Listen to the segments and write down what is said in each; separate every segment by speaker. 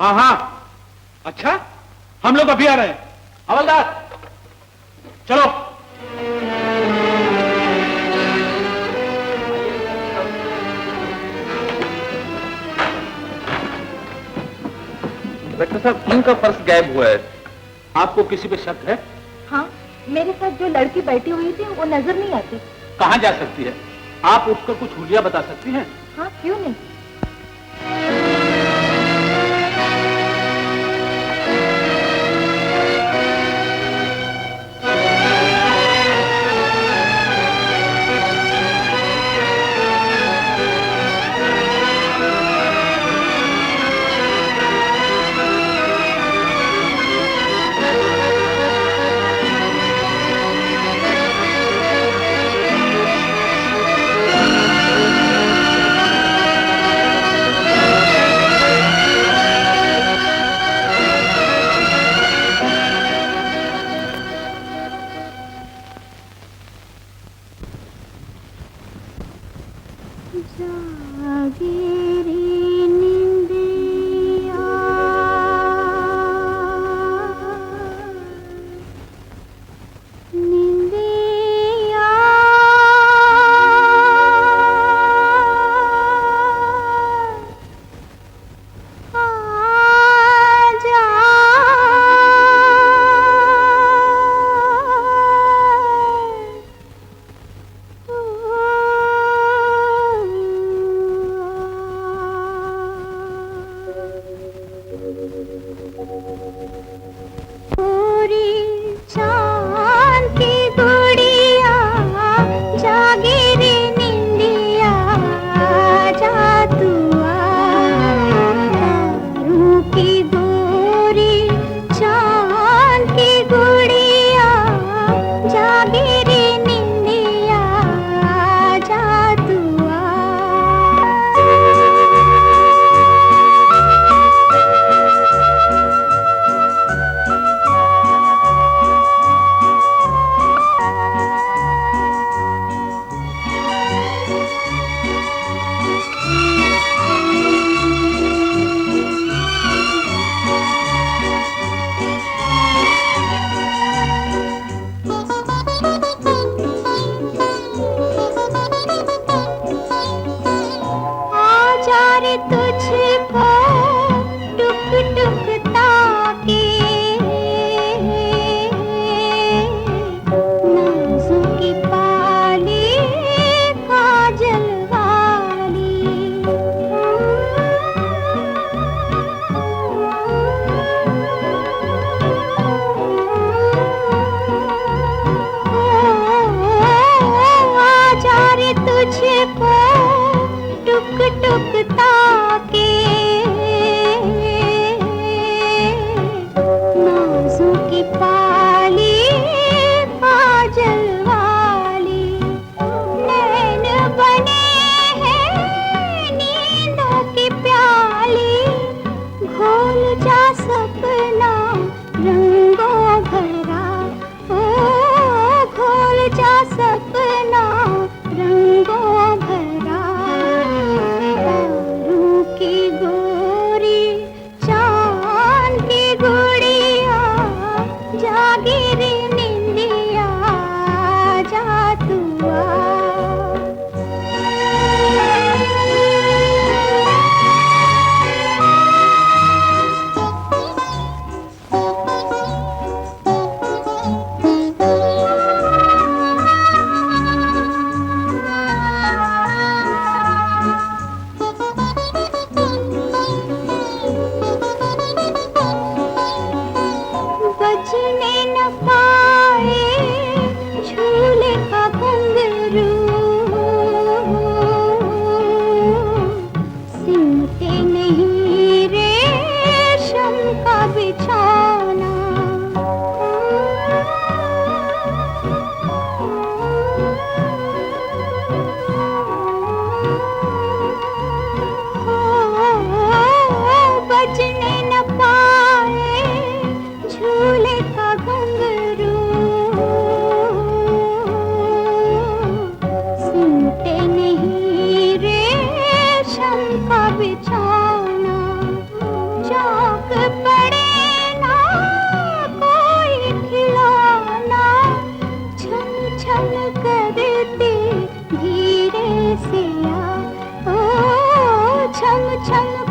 Speaker 1: हाँ हाँ, अच्छा हम लोग अभी आ रहे हैं। हवलदार चलो।
Speaker 2: डॉक्टर साहब, इनका पर्स गायब हुआ है।
Speaker 1: आपको किसी पे शक है?
Speaker 3: हाँ, मेरे साथ जो लड़की बैठी हुई थी वो नजर नहीं आती।
Speaker 1: कहाँ जा सकती है? आप उसका कुछ हुलिया बता सकती हैं?
Speaker 3: हाँ, क्यों नहीं।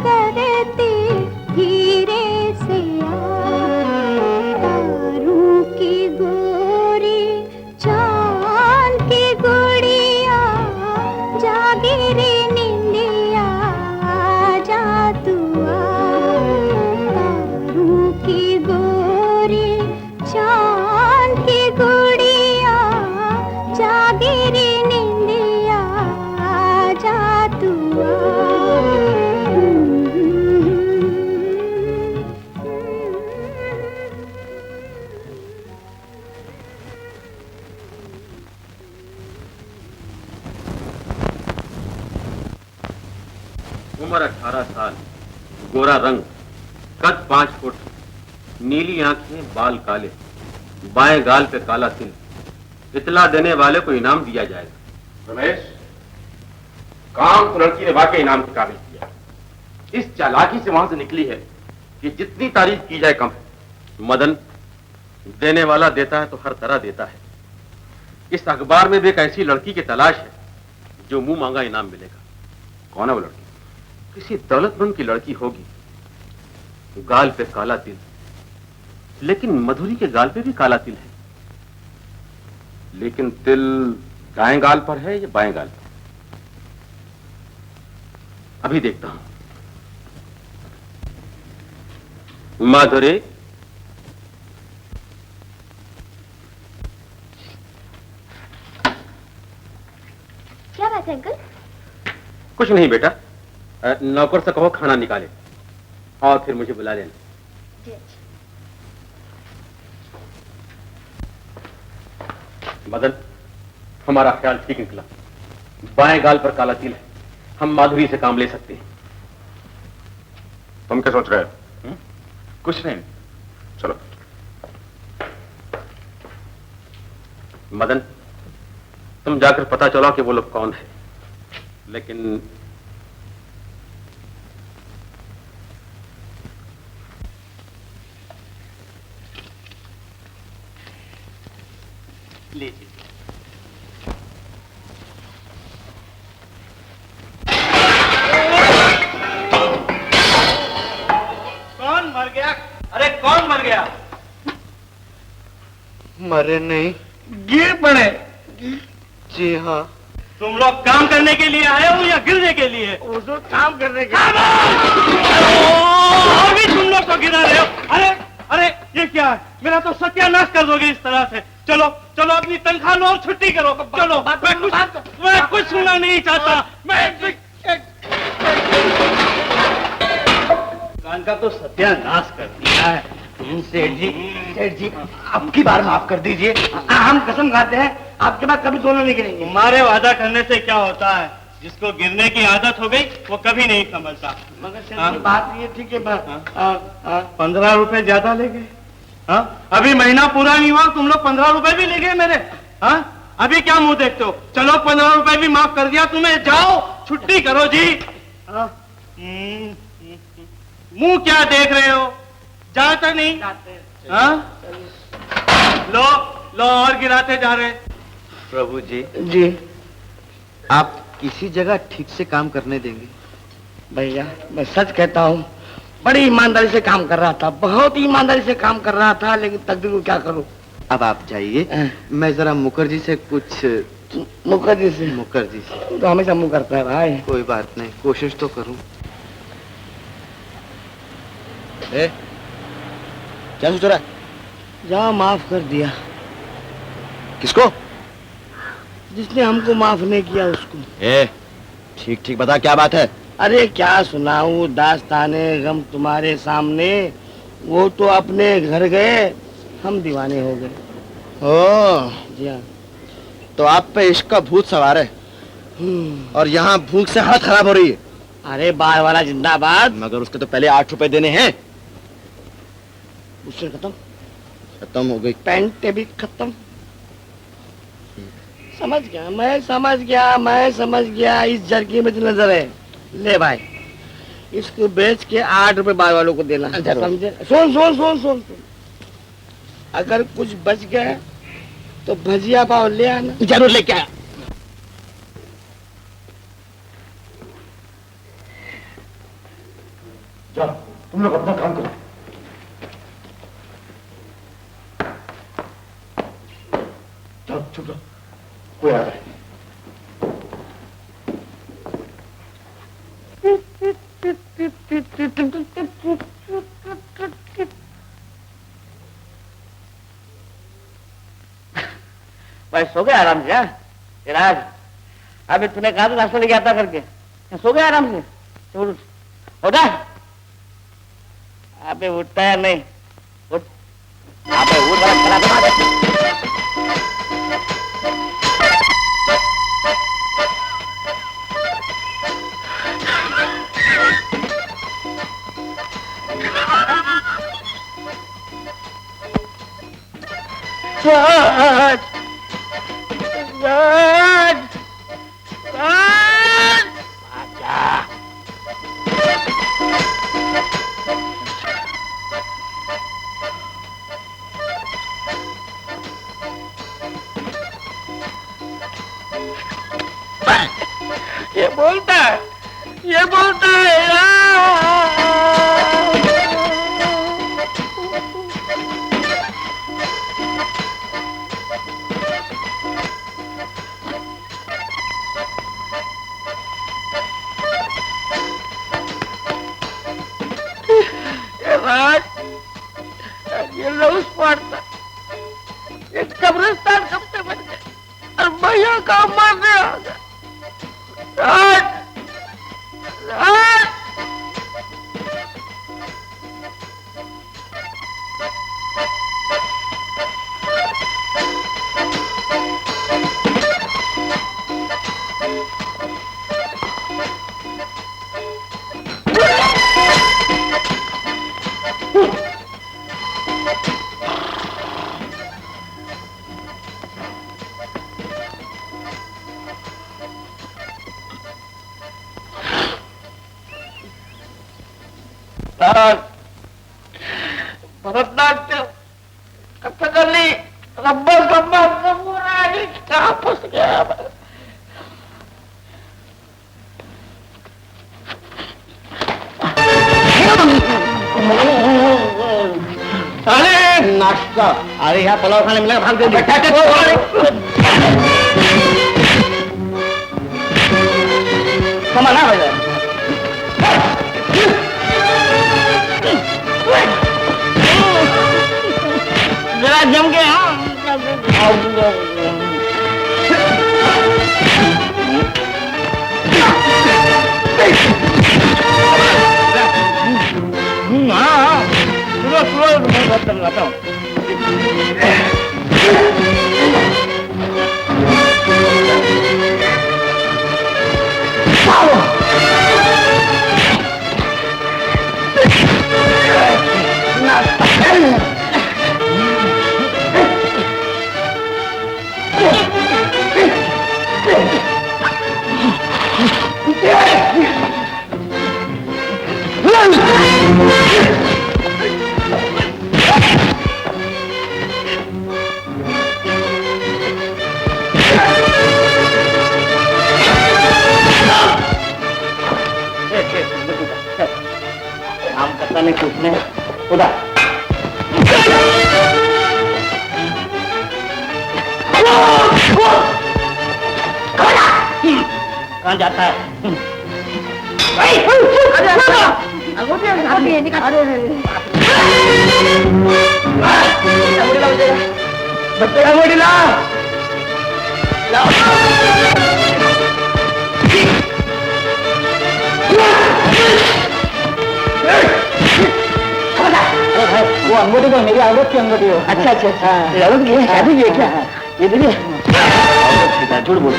Speaker 3: करते धीरे से तारों की गोरी चांद की गुड़िया जागे रे निंदिया जा तू तारों की गोरी चांद की गुड़िया जागे रे निंदिया जा तू
Speaker 2: उम्र 18 साल, गोरा रंग, कद 5 फुट, नीली आंखें, बाल काले, बाएं गाल पे काला तिल। इतला देने वाले को इनाम दिया जाएगा।
Speaker 1: रमेश, काम तो लड़की ने वाकई इनाम के काबिल किया। इस चालाकी से वहां से निकली है कि जितनी तारीफ की जाए कम है।
Speaker 2: मदन, देने वाला देता है तो हर तरह देता है। इस अखबार में भी एक ऐसी लड़की की तलाश है जो मुंह मांगा इनाम मिलेगा।
Speaker 1: कौन है वो लड़की?
Speaker 2: किसी दौलतमंद की लड़की होगी, गाल पे काला तिल, लेकिन मधुरी के गाल पे भी काला तिल है।
Speaker 1: लेकिन तिल दाएं गाल पर है या बाएं गाल पर?
Speaker 2: अभी देखता हूं। माधुरी,
Speaker 3: क्या बात है अंकल?
Speaker 2: कुछ नहीं बेटा, नौकर से कहो खाना निकाले और फिर मुझे बुला लेना।
Speaker 3: जी अच्छा।
Speaker 2: मदन, हमारा ख्याल ठीक निकला। बाएं गाल पर काला तिल है, हम माधुरी से काम ले सकते हैं।
Speaker 1: तुम क्या सोच रहे हो? कुछ नहीं, चलो।
Speaker 2: मदन, तुम जाकर पता चलाओ कि वो लोग कौन है, लेकिन लीजिए।
Speaker 1: कौन मर गया? अरे कौन मर गया?
Speaker 4: मरे नहीं।
Speaker 1: गिर पड़े।
Speaker 4: जी हाँ।
Speaker 1: तुम लोग काम करने के लिए आए हो या गिरने के लिए?
Speaker 4: वो तो काम करने के
Speaker 1: अभी तुम लोग तो गिरा रहे हो। अरे अरे ये क्या है? मेरा तो सत्यानाश कर दोगे इस तरह से। चलो चलो, अपनी तनख्वाह लो और छुट्टी करो। चलो, मैं कुछ सुनना नहीं चाहता।
Speaker 4: कान का तो सत्यानाश कर दिया है। सेठ जी, अब की बार माफ कर दीजिए। हम कसम खाते हैं आपके बाद कभी सोना नहीं गिरेंगे।
Speaker 1: तुम्हारे वादा करने से क्या होता है? जिसको गिरने की आदत हो गई वो कभी नहीं संभलता।
Speaker 4: मगर सेठ जी, बात ये थी कि
Speaker 1: 15 रुपए ज्यादा ले गए। हाँ, अभी महीना पूरा नहीं हुआ, तुम लोग 15 रुपए भी ले गए मेरे। हाँ, अभी क्या मुंह देखते हो? चलो, 15 रुपए भी माफ कर दिया तुम्हें। जाओ, छुट्टी करो जी। हाँ, मुंह क्या देख रहे हो? जाता नहीं? हाँ, लो लो, और गिराते जा रहे।
Speaker 4: प्रभु जी, आप किसी जगह ठीक से काम करने देंगे?
Speaker 5: भैया, मैं सच कहता हूँ, बड़ी ईमानदारी से काम कर रहा था, बहुत ईमानदारी से काम कर रहा था, लेकिन तकदीर को क्या करूँ।
Speaker 4: अब आप जाइए, मैं जरा मुखर्जी से कुछ।
Speaker 5: मुखर्जी से तो हमेशा मुंह करता है भाई।
Speaker 4: कोई बात नहीं, कोशिश तो करूं। क्या सोच रहा है?
Speaker 5: जा, माफ कर दिया।
Speaker 4: किसको?
Speaker 5: जिसने हमको माफ नहीं किया उसको।
Speaker 4: ठीक ठीक बता, क्या बात है?
Speaker 5: अरे क्या सुनाऊं दास्ताने गम तुम्हारे सामने। वो तो अपने घर गए, हम दीवाने हो गए।
Speaker 4: ओ,
Speaker 5: जी हाँ।
Speaker 4: तो आप पे इश्क का भूत सवार है और यहाँ भूख से हालत खराब हो रही है।
Speaker 5: अरे बार वाला जिंदाबाद।
Speaker 4: मगर उसके तो पहले 8 रुपए देने हैं।
Speaker 5: उससे
Speaker 4: खत्म हो गई।
Speaker 5: पैंट भी खत्म। समझ गया। इस जरकी में तो नजर है। ले भाई, इसको बेच के 8 रुपए बार वालों को देना, समझे? सुन, अगर कुछ बच गया तो भजिया पाव ले आना।
Speaker 4: जरूर लेके आया। जाओ तुम लोग अपना काम करो। जाओ चुप रहो, कोई आ रहा है।
Speaker 5: भाई सो गया आराम से? राज अभी तूने कहा था नाश्ता लेके आता करके, सो गया आराम से? उठा अबे, उठता है नहीं? उठ अबे, उठ बड़ा खड़ा राज राज राज आजा। ये बोलता है राज, ये लूस पड़ता, ये कब्रिस्तान कब से बन गए और भैया का मरने आ गया। राज राज भरतनाट्यम, कथकली, रब्बा सब्बा पूरा कहाँ फंस गया। अरे नाश्ता, अरे यहाँ पुलाव खाने मिलेगा, भाग दे। समाना हो जाए। जरा जम के हम करता नहीं कुछ नहीं उधर कहाँ जाता है? वो अंगूठी तो मेरी औरत की अंगूठी हो। अच्छा अच्छा अच्छा, औरत की शादी की है क्या? ये देखिए झूठ बोल।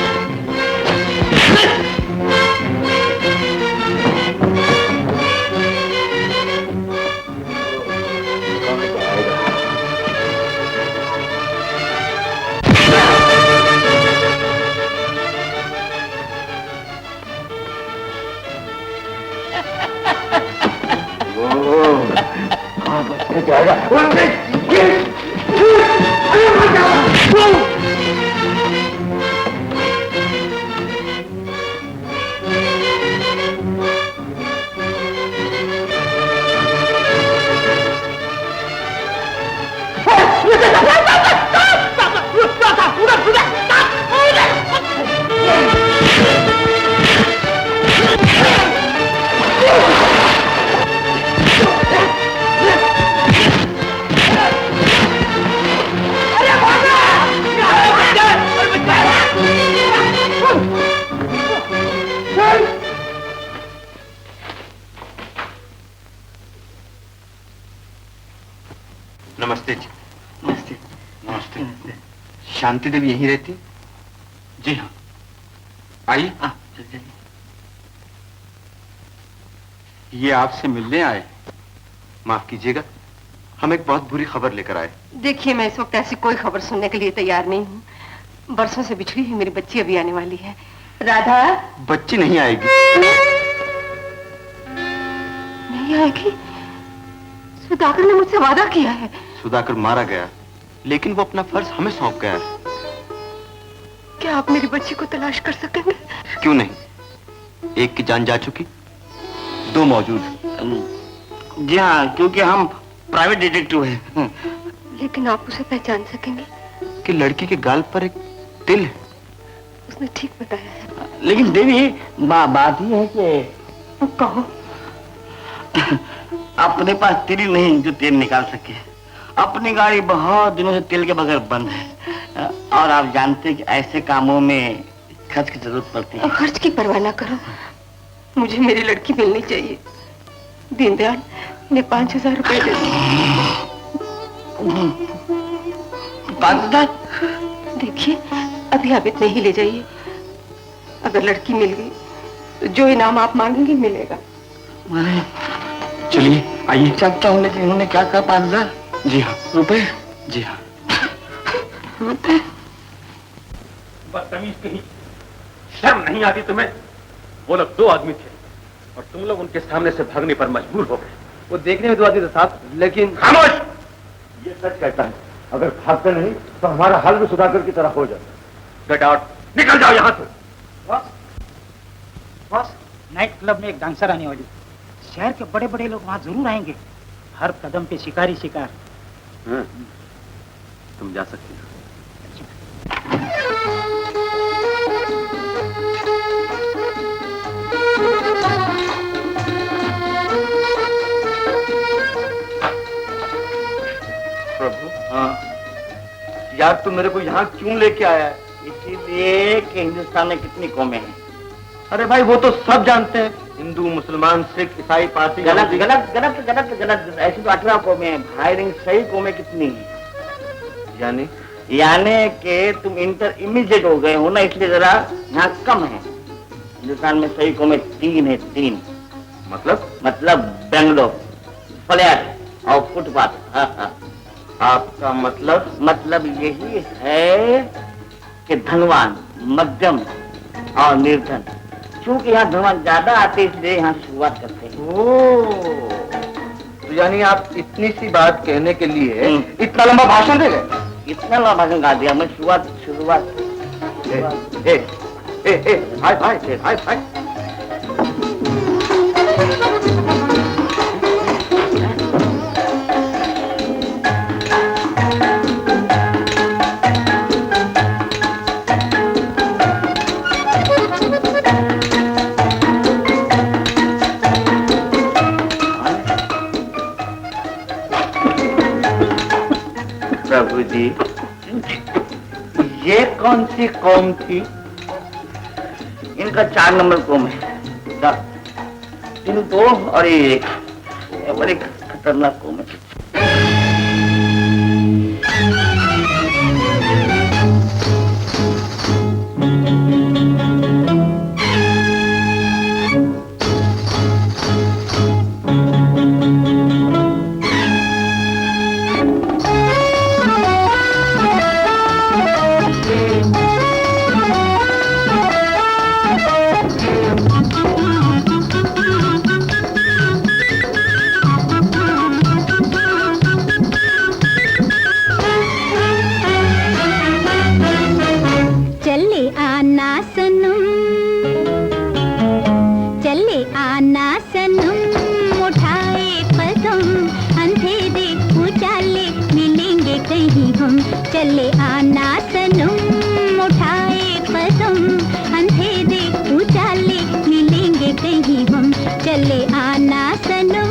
Speaker 2: नमस्ते जी।
Speaker 4: नमस्ते।
Speaker 2: नमस्ते। शांति देवी यहीं रहती?
Speaker 4: जी हाँ।
Speaker 2: आइए। ये आपसे मिलने आए? माफ कीजिएगा, हम एक बहुत बुरी खबर लेकर आए।
Speaker 6: देखिए, मैं इस वक्त ऐसी कोई खबर सुनने के लिए तैयार नहीं हूँ। बरसों से बिछड़ी हुई मेरी बच्ची अभी आने वाली है। राधा।
Speaker 2: बच्ची नहीं आएगी।
Speaker 6: नहीं आएगी? सुधाकर ने मुझसे वादा किया है।
Speaker 2: सुधाकर मारा गया, लेकिन वो अपना फर्ज हमें सौंप गया है।
Speaker 6: क्या आप मेरी बच्ची को तलाश कर सकेंगे?
Speaker 2: क्यों नहीं, एक की जान जा चुकी, दो मौजूद।
Speaker 5: जी हाँ, क्योंकि हम प्राइवेट डिटेक्टिव हैं।
Speaker 6: लेकिन आप उसे पहचान सकेंगे?
Speaker 2: कि लड़की के गाल पर एक तिल है।
Speaker 6: उसने ठीक बताया है।
Speaker 5: लेकिन देवी, बात ही है कि
Speaker 6: कहो।
Speaker 5: अपने पास तिल नहीं जो तेल निकाल सके। अपनी गाड़ी बहुत दिनों से तेल के बगैर बंद है, और आप जानते हैं कि ऐसे कामों में खर्च की जरूरत पड़ती है।
Speaker 6: खर्च की परवाह ना करो, मुझे मेरी लड़की मिलनी चाहिए। दीनदयाल ने 5,000 रुपए दे दिए।
Speaker 5: 5,000?
Speaker 6: देखिए, अभी आप इतने ही ले जाइए। अगर लड़की मिल गई तो जो इनाम आप मांगेंगे मिलेगा।
Speaker 2: चलिए आइए।
Speaker 5: चलता हूँ, लेकिन उन्होंने क्या कहा? 5,000?
Speaker 2: जी हाँ।
Speaker 5: रुपए?
Speaker 2: जी हाँ।
Speaker 7: बदतमीज कहीं, शर्म नहीं आती तुम्हें? वो लोग 2 आदमी थे और तुम लोग उनके सामने से भागने पर मजबूर हो गए।
Speaker 1: वो देखने में 2 आदमी थे साहब, लेकिन
Speaker 7: खामोश! ये सच कहता है, अगर भागते नहीं तो हमारा हाल भी सुधाकर की तरह हो जाता। गेट आउट, निकल जाओ यहाँ से।
Speaker 4: बॉस, नाइट क्लब में एक डांसर आने वाली। शहर के बड़े बड़े लोग वहाँ जरूर आएंगे। हर कदम पे शिकारी शिकार।
Speaker 2: तुम जा सकती हो।
Speaker 5: प्रभु, हाँ, यार तू मेरे को यहाँ क्यों लेके आया है? इसीलिए कि हिंदुस्तान में कितनी कौमें हैं।
Speaker 1: अरे भाई वो तो सब जानते हैं, हिंदू, मुसलमान, सिख, ईसाई, पारसी।
Speaker 5: गलत गलत गलत गलत गलत। ऐसी तो 18 कौमें हैं भाई, लेकिन सही कौमें कितनी हैं? यानी कि तुम इंटर इमीडिएट हो गए हो ना, इसलिए जरा यहाँ कम है। हिंदुस्तान में सही कौमें 3 है, 3। मतलब बेंगलोर, फ्लैट और फुटपाथ।
Speaker 1: आपका
Speaker 5: मतलब यही है कि धनवान, मध्यम और निर्धन। क्योंकि यहाँ धनवान ज्यादा आते इसलिए यहाँ शुरुआत करते हैं।
Speaker 1: तो यानी आप इतनी सी बात कहने के लिए इतना लंबा भाषण दे गए?
Speaker 5: इतना लंबा भाषण गा दिया मैं। शुरुआत
Speaker 1: हाय।
Speaker 5: प्रभु जी, ये कौन सी कौम थी? इनका 4 नंबर कौम है। 3 2 और 1। बड़ी खतरनाक कौम है।
Speaker 8: चले आना सनम उठाए कदम, अंधेरे उजाले मिलेंगे कहीं हम। चले आना सनम।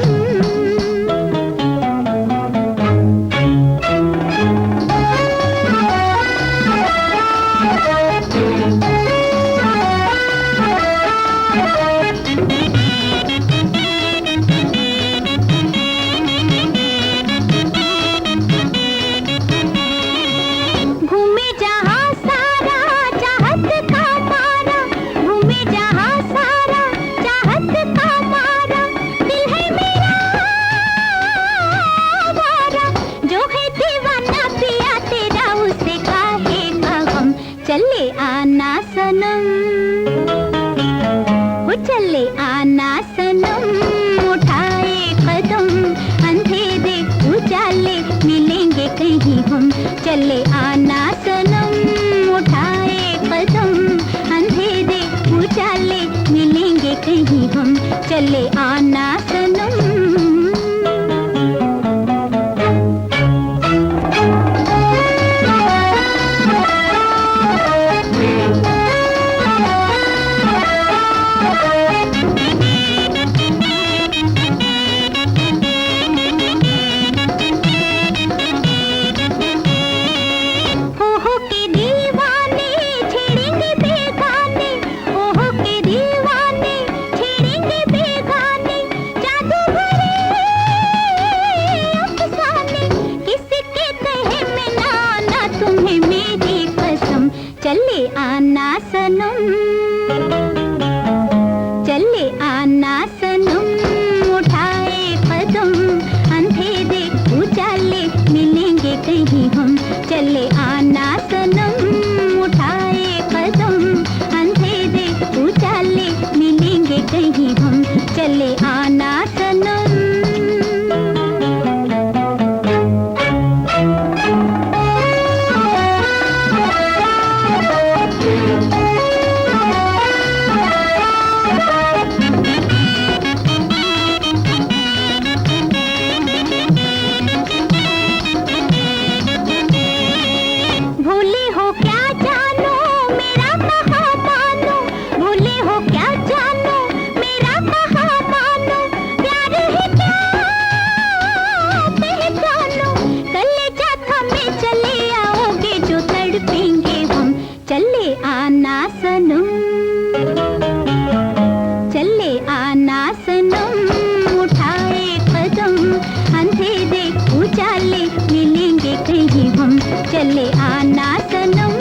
Speaker 8: चले आना सनम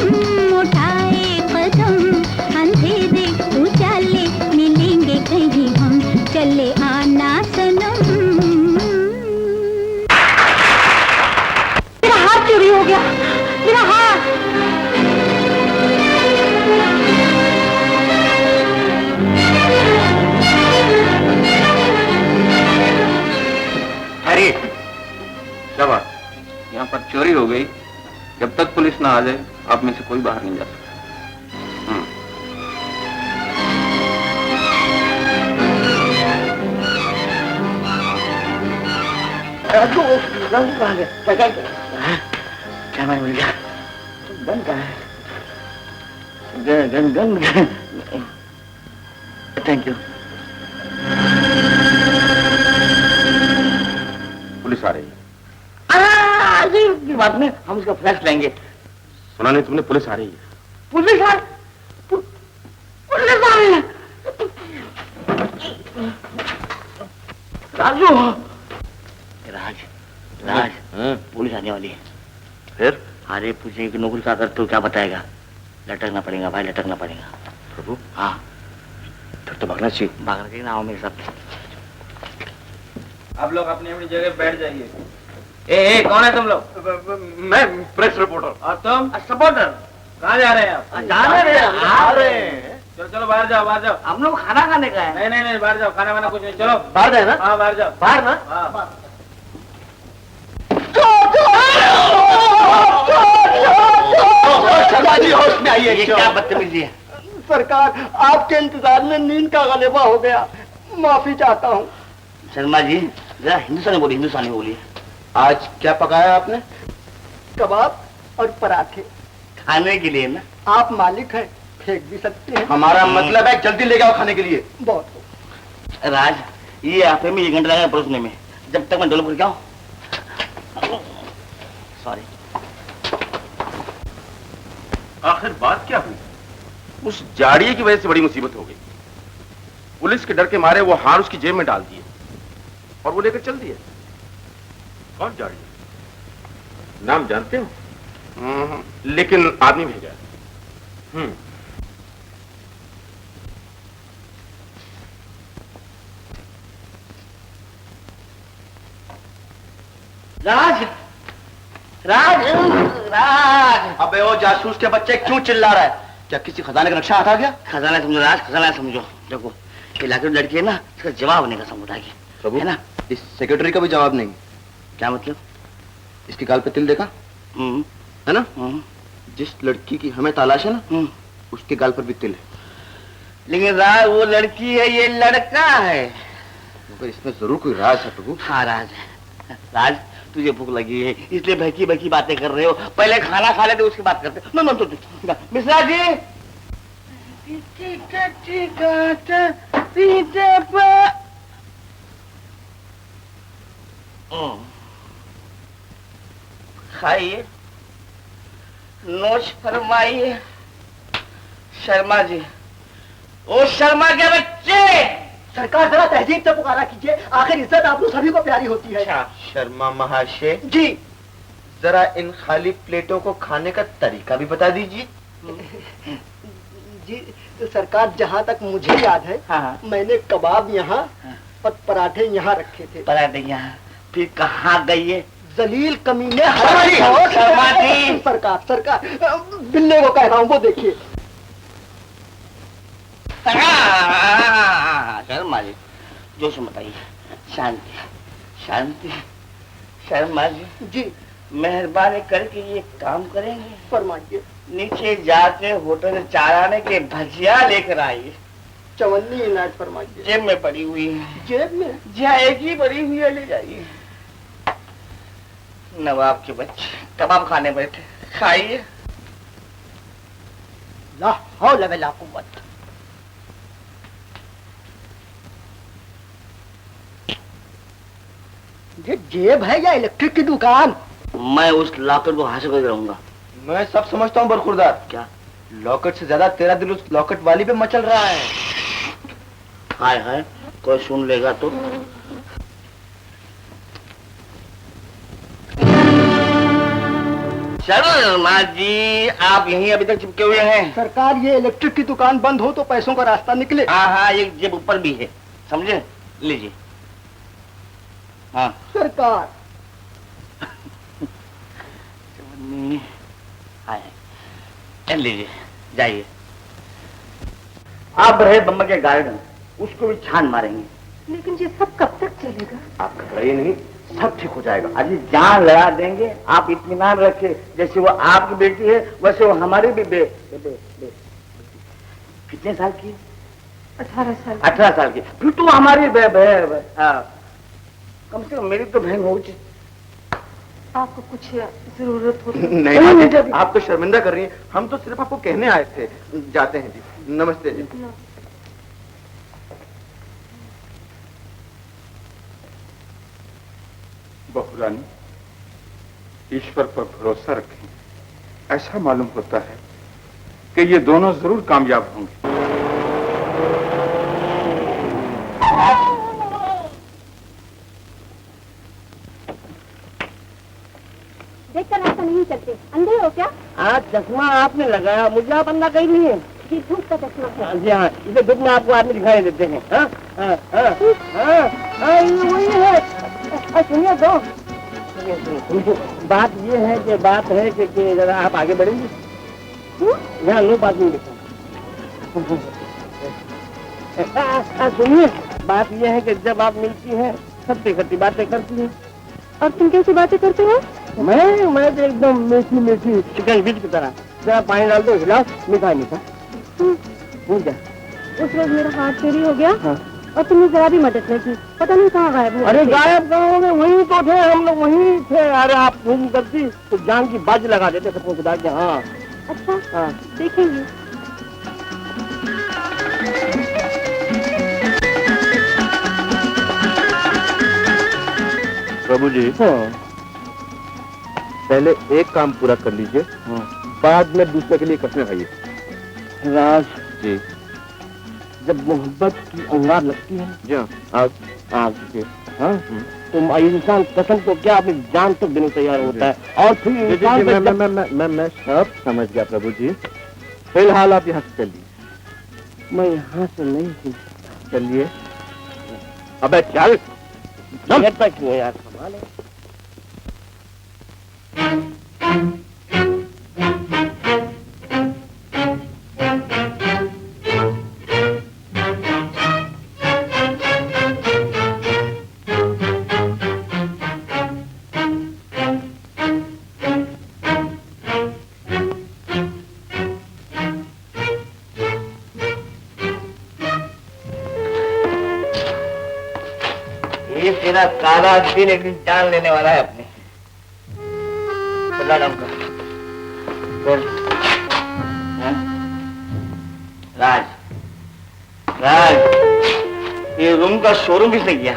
Speaker 8: उठाए कदम अंधेरे उजाले मिलेंगे कहीं हम चले आना सनम।
Speaker 6: मेरा हाथ चोरी हो गया, मेरा हाथ।
Speaker 2: अरे शाबाश, यहाँ पर चोरी हो गई। जब तक पुलिस ना आ जाए आप में से कोई बाहर नहीं जा सकता।
Speaker 5: गन कहाँ गया? क्या मैं मिल गया? गन कहाँ है? Gun gun gun. Thank you.
Speaker 2: Police आ रही है।
Speaker 5: ये बात में हम उसका फ्लैश लेंगे।
Speaker 2: सुना नहीं तुमने? पुलिस आ रही है।
Speaker 5: पुलिस आ रही है। राजू, राज राज, पुलिस आने वाली है।
Speaker 2: फिर?
Speaker 5: अरे पूछे कि नौकरी का कर तो क्या बताएगा? लटकना पड़ेगा भाई, लटकना पड़ेगा।
Speaker 2: प्रभु,
Speaker 5: हाँ
Speaker 2: फिर तो भागना चाहिए।
Speaker 5: भागना चाहिए ना, आओ मेरे साथ।
Speaker 1: आप लोग अपनी अपनी जगह बैठ जाइए। ए, कौन है तुम लोग?
Speaker 2: मैं प्रेस रिपोर्टर।
Speaker 1: और तुम?
Speaker 5: सपोर्टर।
Speaker 1: कहाँ जा रहे हैं आप?
Speaker 5: आ रहे हैं।
Speaker 1: चलो चलो बाहर जाओ, बाहर जाओ।
Speaker 5: हम लोग खाना खाने का है।
Speaker 1: नहीं नहीं नहीं, बाहर जाओ, खाना वाना कुछ नहीं। चलो
Speaker 5: बाहर जाए ना?
Speaker 1: हाँ बाहर जाओ।
Speaker 5: बाहर ना?
Speaker 1: हाँ।
Speaker 5: शर्मा जी होश में आइए। ये क्या बदतमीजी है?
Speaker 4: सरकार, आपके इंतजार में नींद का गलेबा हो गया, माफी चाहता हूँ।
Speaker 5: शर्मा जी जरा हिंदुस्तानी बोलिए, हिंदुस्तानी बोलिए।
Speaker 4: आज क्या पकाया आपने? कबाब और पराठे।
Speaker 5: खाने के लिए ना?
Speaker 4: आप मालिक हैं, फेंक भी सकते हैं।
Speaker 5: हमारा मतलब है जल्दी ले जाओ खाने के लिए।
Speaker 4: बहुत।
Speaker 5: राज, ये आपे में 1 घंटा लगेगा परोसने में, जब तक मैं डेवलप करके आऊं। सॉरी।
Speaker 2: आखिर बात क्या हुई? उस जाड़िए की वजह से बड़ी मुसीबत हो गई। पुलिस के डर के मारे वो हार उसकी जेब में डाल दिए और वो लेकर चल दिए। कौन जाड़िए? नाम जानते हो? लेकिन आदमी भेजा है।
Speaker 5: राज राज राज,
Speaker 4: अबे वो जासूस के बच्चे क्यों चिल्ला रहा है? क्या किसी खजाने का नक्शा आता गया?
Speaker 5: खजाना समझो राज, खजाना समझो। देखो इलाके में लड़की है ना, इसका जवाब नहीं का समुदाय
Speaker 4: प्रभु,
Speaker 5: है ना?
Speaker 4: इस सेक्रेटरी का भी जवाब नहीं।
Speaker 5: क्या मतलब?
Speaker 4: इसकी गाल पे तिल देखा है ना? जिस लड़की की हमें तलाश है ना, उसके गाल पर भी तिल है।
Speaker 5: लेकिन राज वो लड़की है, ये लड़का है।
Speaker 4: मगर इसमें जरूर कोई राज है प्रभु।
Speaker 5: हाँ राज है। राज, तुझे भूख लगी है इसलिए बहकी बहकी बातें कर रहे हो। पहले खाना खा लेते उसके बात करते। मिश्रा जी, खाइए, नोश फरमाइए। शर्मा जी, ओ शर्मा के बच्चे,
Speaker 4: सरकार जरा तहजीब से पुकारा कीजिए, आखिर इज्जत आप लोग सभी को प्यारी होती है।
Speaker 9: शर्मा महाशय
Speaker 4: जी,
Speaker 9: जरा इन खाली प्लेटों को खाने का तरीका भी बता दीजिए।
Speaker 4: जी तो सरकार, जहाँ तक मुझे याद है,
Speaker 5: हाँ।
Speaker 4: मैंने कबाब यहाँ और पराठे यहाँ रखे थे।
Speaker 5: पराठे यहाँ, फिर कहाँ गई है?
Speaker 4: जलील कमीने।
Speaker 5: शर्मा जी,
Speaker 4: सरकार सरकार, बिल्ले को कह रहा हूँ, वो देखिए।
Speaker 5: शर्मा जी, जोश मत आइए, शांति शांति। शर्मा जी
Speaker 4: जी,
Speaker 5: मेहरबानी करके ये काम करेंगे?
Speaker 4: फरमाइए।
Speaker 5: नीचे जाके होटल से चाराने के भजिया लेकर आइए।
Speaker 4: चवन्नी इनायत फरमाइए।
Speaker 5: जेब में पड़ी हुई है।
Speaker 4: जेब में?
Speaker 5: जहाँ एक ही पड़ी हुई है, ले जाइए। नवाब के बच्चे कबाब खाने बैठे, खाइए।
Speaker 4: ला हौल वला कुव्वत। ये जेब है या इलेक्ट्रिक की दुकान?
Speaker 5: मैं उस लॉकर को हासिल करके रहूंगा।
Speaker 9: मैं सब समझता हूँ बरखुरदार।
Speaker 5: क्या?
Speaker 9: लॉकेट से ज्यादा तेरा दिल उस लॉकेट वाली पे मचल रहा है।
Speaker 5: हाय हाय, कोई सुन लेगा तो। शर्मा जी, आप यहीं अभी तक चिपके हुए हैं?
Speaker 4: सरकार, ये इलेक्ट्रिक की दुकान बंद हो तो पैसों का रास्ता निकले।
Speaker 5: हाँ हाँ, एक जेब ऊपर भी है, समझे? लीजिए। हाँ
Speaker 4: सरकार,
Speaker 5: लीजिए, जाइए। आप रहे बम्बा के गार्डन, उसको भी छान मारेंगे।
Speaker 6: लेकिन ये सब कब तक चलेगा?
Speaker 5: आप घबराइए नहीं, सब ठीक हो जाएगा। अजी जान लड़ा देंगे, आप इत्मीनान रखे। जैसे वो आपकी बेटी है वैसे वो हमारी भी बे। कितने साल की?
Speaker 6: 18 साल।
Speaker 5: 18 साल की। फिर तो हमारी कम से कम मेरी तो बहन हो।
Speaker 6: आपको कुछ जरूरत हो?
Speaker 9: नहीं, आप तो शर्मिंदा कर रही हैं। हम तो सिर्फ आपको कहने आए थे। जाते हैं जी। नमस्ते जी।
Speaker 10: बहुरानी, ईश्वर पर भरोसा रखें। ऐसा मालूम होता है कि ये दोनों जरूर कामयाब होंगे।
Speaker 3: देखकर रास्ता नहीं चलते, अंधे हो क्या?
Speaker 5: आज चश्मा आपने लगाया, मुझे आप अंधा कहीं नहीं है।
Speaker 3: ये धूप का चश्मा है।
Speaker 5: जी हाँ, इसे धूप में आपको आदमी दिखाई देते हैं। वही है। सुनिए तो, बात ये है कि जरा आप आगे बढ़ेंगे। यहाँ लो, बात नहीं लिखा। सुनिए, बात ये है कि जब आप मिलती हैं सब इकट्ठी बातें करती हैं।
Speaker 6: और तुम कैसी बातें करते हो?
Speaker 5: मैं तो एकदम मीठी मीठी चिकन बीज की तरह। जरा पानी डाल दो, हिलाओ, मीठा मीठा।
Speaker 3: उस रोज मेरा हाथ चोरी हो गया।
Speaker 5: हाँ।
Speaker 3: और तुमने जरा भी मदद नहीं की, पता नहीं कहाँ गायब हो।
Speaker 5: अरे गायब कहाँ हो गए? वहीं तो थे हम लोग, वहीं थे। अरे आप फोन करती तो जान की बाजी लगा देते सबको खुदा के। हाँ
Speaker 3: अच्छा,
Speaker 5: हाँ,
Speaker 3: देखेंगे।
Speaker 9: प्रभु जी, पहले एक काम पूरा कर लीजिए, बाद में दूसरे के लिए कसमें खाइए।
Speaker 5: राज
Speaker 9: जी,
Speaker 5: जब मोहब्बत की अंगार लगती है
Speaker 9: जी
Speaker 5: आग के, हाँ, तो इंसान कसम तो क्या अपनी जान तक देने तैयार होता है। और फिर इंसान
Speaker 9: मैं सब समझ गया प्रभु जी। फिलहाल आप यहाँ से चलिए।
Speaker 5: मैं यहाँ से नहीं
Speaker 9: चलिए। अबे चल,
Speaker 5: तक क्यों यार, कमाल है। ये तेरा काला दिन एक दिन जान लेने वाला है अपने। राज, राज, ये रूम का शोरूम किसने किया?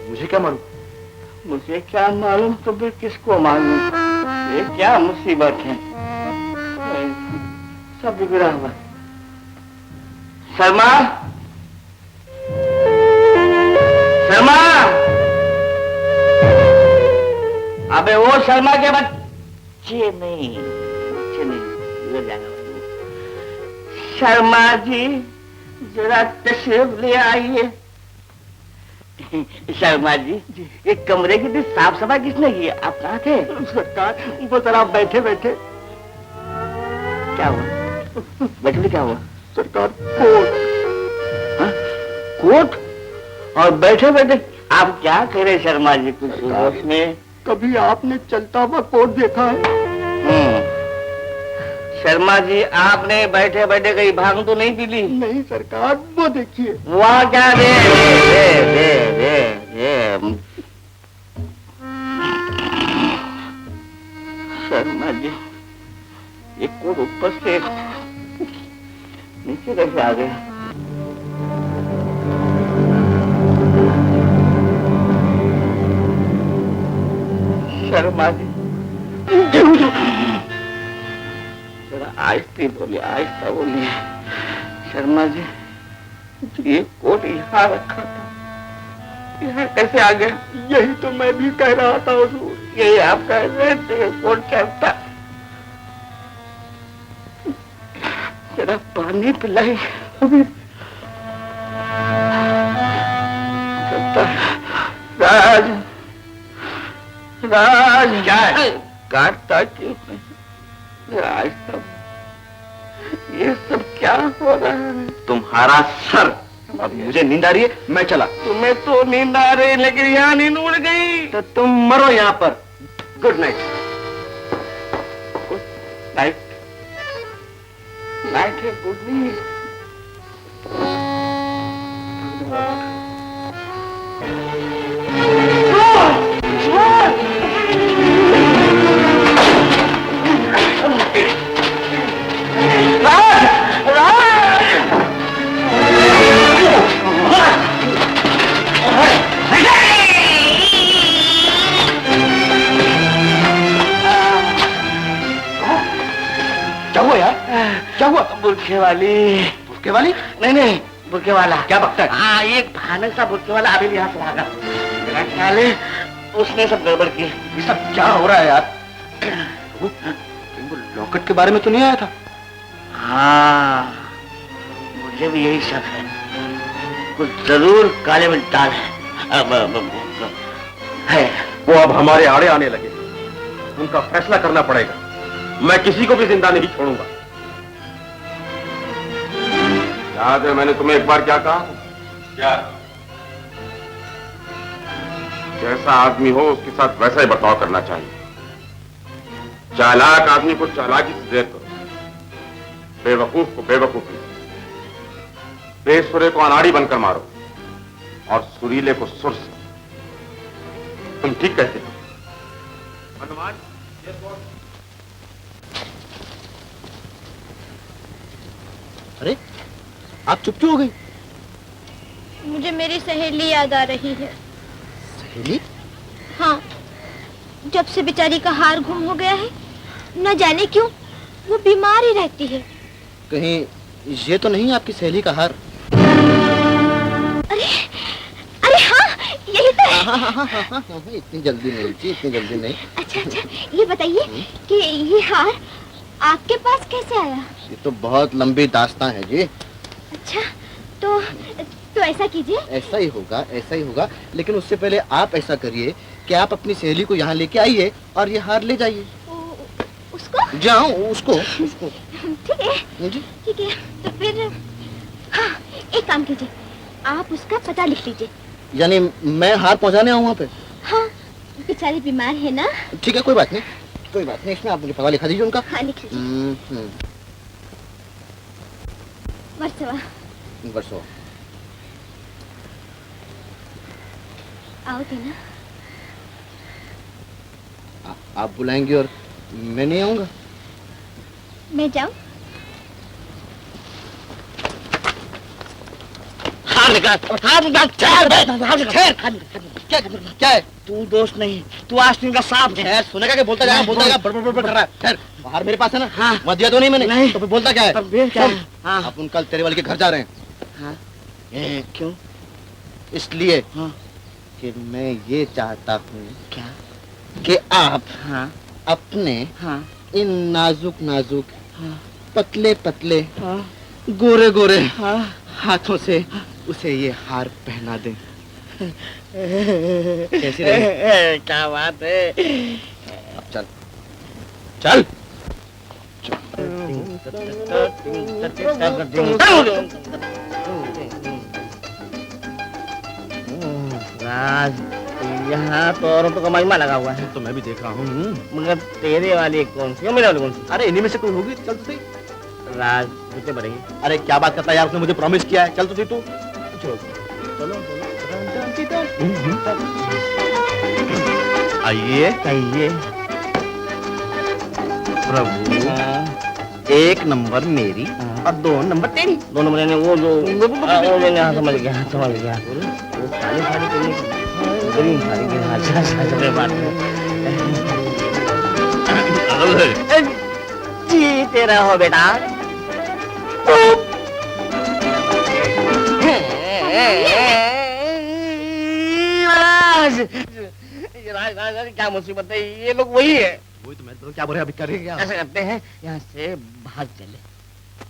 Speaker 9: मुझे क्या मालूम?
Speaker 5: मुझे क्या मालूम तो फिर किसको मालूम? ये क्या मुसीबत है, सब बिगड़ा हुआ। शर्मा, शर्मा, अबे वो शर्मा के बच्चे नहीं, इधर जाना। शर्मा जी, जरा तशरीफ ले आइए। शर्मा जी, एक कमरे की साफ सफाई किसने की? आप कहाँ थे?
Speaker 4: सरकार, वो जरा बैठे बैठे।
Speaker 5: क्या हुआ? बैठे क्या हुआ?
Speaker 4: सरकार, कोट।
Speaker 5: हाँ? कोट? और बैठे बैठे आप क्या कह रहे शर्मा जी? कुछ होश में?
Speaker 4: कभी आपने चलता हुआ कोट देखा है?
Speaker 5: शर्मा जी, आपने बैठे बैठे कहीं भांग तो नहीं पी ली?
Speaker 4: नहीं सरकार, वो देखिए।
Speaker 5: वहाँ क्या? दे शर्मा जी, एक कोट ऊपर से नीचे कैसे आ गया? शर्मा जी, जरा आहिस्ते बोलिए, आहिस्ता बोलिए। शर्मा जी, ये कोट यहाँ रखा था, यहाँ कैसे आ गए?
Speaker 4: यही तो मैं भी कह रहा था हुजूर,
Speaker 5: यही आप कह रहे थे, कौन कहता? जरा पानी पिलाई अभी। राज, राज
Speaker 4: क्या है?
Speaker 5: काटता क्यों है? राज सब, ये सब क्या हो रहा है?
Speaker 4: तुम्हारा सर। अब मुझे नींद आ रही है, मैं चला।
Speaker 5: तुम्हें तो नींद आ रही, लेकिन यहाँ नींद उड़ गई।
Speaker 4: तो तुम मरो यहाँ पर। Good night.
Speaker 5: नाइट, नाइट है, गुड नाइट।
Speaker 4: क्या हुआ यार? क्या हुआ?
Speaker 5: बुरखे वाली।
Speaker 4: बुरके वाली?
Speaker 5: नहीं, बुरके वाला।
Speaker 4: क्या बकता है?
Speaker 5: हाँ, एक भयानक सा बुरके वाला अभी भी यहाँ से भागा। मेरा ख्याल है उसने सब गड़बड़ की।
Speaker 4: ये सब क्या हो रहा है यार? वो लॉकेट के बारे में तो नहीं आया था?
Speaker 5: हाँ, मुझे भी यही शक है, कुछ जरूर काले में डाल है।
Speaker 2: वो अब हमारे आड़े आने लगे, उनका फैसला करना पड़ेगा। मैं किसी को भी जिंदा नहीं छोड़ूंगा। याद है मैंने तुम्हें एक बार क्या कहा? क्या? जैसा आदमी हो उसके साथ वैसा ही बर्ताव करना चाहिए। चालाक आदमी को चालाकी से देर करो, बेवकूफ को बेवकूफी, बेसुरे को अनाड़ी बनकर मारो और सुरीले को सुर से। तुम ठीक कहते हो।
Speaker 4: अरे आप चुप क्यों हो गई?
Speaker 3: मुझे मेरी सहेली याद आ रही है।
Speaker 4: सहेली?
Speaker 3: हाँ, जब से बेचारी का हार गुम हो गया है, न जाने क्यों वो बीमार ही रहती है।
Speaker 4: कहीं ये तो नहीं आपकी सहेली का हार?
Speaker 3: अरे अरे हाँ, यही तो है।
Speaker 4: हाँ, इतनी जल्दी नहीं थी, इतनी जल्दी नहीं।
Speaker 3: अच्छा, ये बताइए कि ये हार आपके पास कैसे आया?
Speaker 4: ये तो बहुत लंबी दास्तां है जी।
Speaker 3: अच्छा, तो ऐसा कीजिए।
Speaker 4: ऐसा ही होगा, ऐसा ही होगा, लेकिन उससे पहले आप ऐसा करिए कि आप अपनी सहेली को यहाँ लेके आइए और ये हार ले जाइए।
Speaker 3: उसको?
Speaker 4: जाओ, उसको।
Speaker 3: ठीक है जी, ठीक है। तो फिर हाँ, एक काम कीजिए, आप उसका पता लिख लीजिए।
Speaker 4: यानी मैं हार पहुँचाने आऊँ वहाँ पे?
Speaker 3: हाँ, बेचारी बीमार है ना।
Speaker 4: ठीक है, कोई बात नहीं, कोई बात नहीं। इसमें आप मुझे पता लिखा दीजिए उनका।
Speaker 3: हाँ, लिख लीजिए। वर्षवा।
Speaker 4: वर्षवा।
Speaker 3: आओगे ना?
Speaker 4: आप बुलाएंगे और मैं नहीं आऊंगा?
Speaker 3: मैं जाऊं?
Speaker 5: क्या है? तू दोस्त नहीं, तू आस्तीन का सांप है।
Speaker 4: सुनेगा क्या? बोलता जाएगा, बोलता जाएगा, बड़ कर रहा है। खैर, बाहर मेरे पास है ना। हाँ। मत दिया तो नहीं मैंने? नहीं। तो फिर बोलता क्या है?
Speaker 5: हाँ।
Speaker 4: अपन कल तेरे वाले के घर जा रहे हैं।
Speaker 5: हाँ। क्यों?
Speaker 4: इसलिए कि मैं ये चाहता हूँ
Speaker 5: क्या
Speaker 4: कि आप
Speaker 5: हाँ
Speaker 4: अपने
Speaker 5: हाँ
Speaker 4: इन नाजुक नाजुक
Speaker 5: हाँ
Speaker 4: पतले पतले
Speaker 5: हाँ
Speaker 4: गोरे गोरे
Speaker 5: हाँ
Speaker 4: हाथों से उसे ये हार पहना दें। कैसी रही?
Speaker 5: क्या बात है?
Speaker 4: अब चल चल।
Speaker 5: राज, यहाँ तो औरों पे कमाईमा लगा हुआ है।
Speaker 4: तो मैं भी देख रहा हूँ।
Speaker 5: मगर तेरे वाली कौन सी, मेरे वाली कौन सी?
Speaker 4: अरे इन्हीं में से कोई होगी। चल तो सही।
Speaker 5: राज, कितने बढ़ेंगे?
Speaker 4: अरे क्या बात करता है यार, उसने मुझे प्रॉमिस किया है। चल तो सही तू।
Speaker 5: चलो चलो।
Speaker 4: आइए
Speaker 5: आइए।
Speaker 4: प्रभु, एक नंबर मेरी और 2 नंबर तेरी।
Speaker 5: 2 नंबर यानी वो जो समझ गया समझ गया। वो काली साड़ी के लिए ग्रीन साड़ी के अच्छा अच्छा बात है। जी तेरा हो बेटा। ये राज क्या मुसीबत है, ये लोग वही है।
Speaker 9: वही तो मैं तो क्या बोल रहे अभी करेंगे क्या?
Speaker 5: ऐसा करते हैं, यहाँ से भाग चले।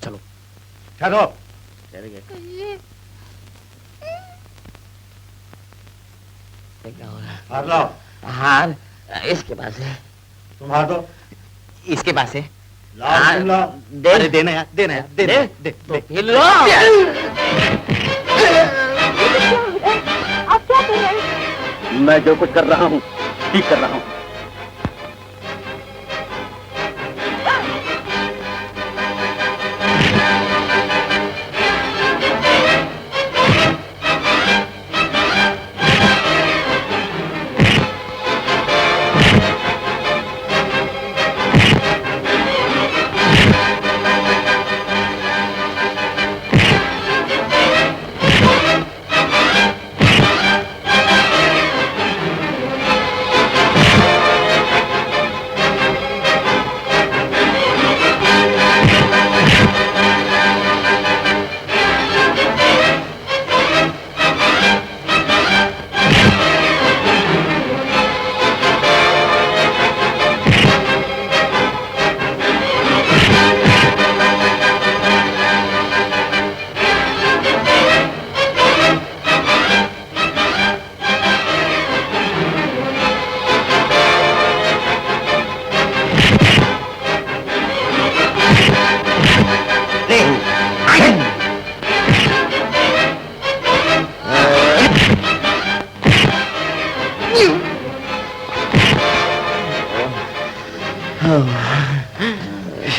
Speaker 9: चलो चलो
Speaker 5: चले गए। क्या हो रहा है?
Speaker 9: हार लाओ।
Speaker 5: हार इसके पास है।
Speaker 9: तुम हार दो।
Speaker 5: इसके पास है।
Speaker 9: लाओ तुम लाओ।
Speaker 5: दे।
Speaker 9: अरे देना यार, देना यार, दे
Speaker 5: दे।
Speaker 9: दे
Speaker 5: तो फिर लो।
Speaker 3: आप क्या कर रहे हैं?
Speaker 2: मैं जो कुछ कर रहा हूँ ठीक कर रहा हूँ।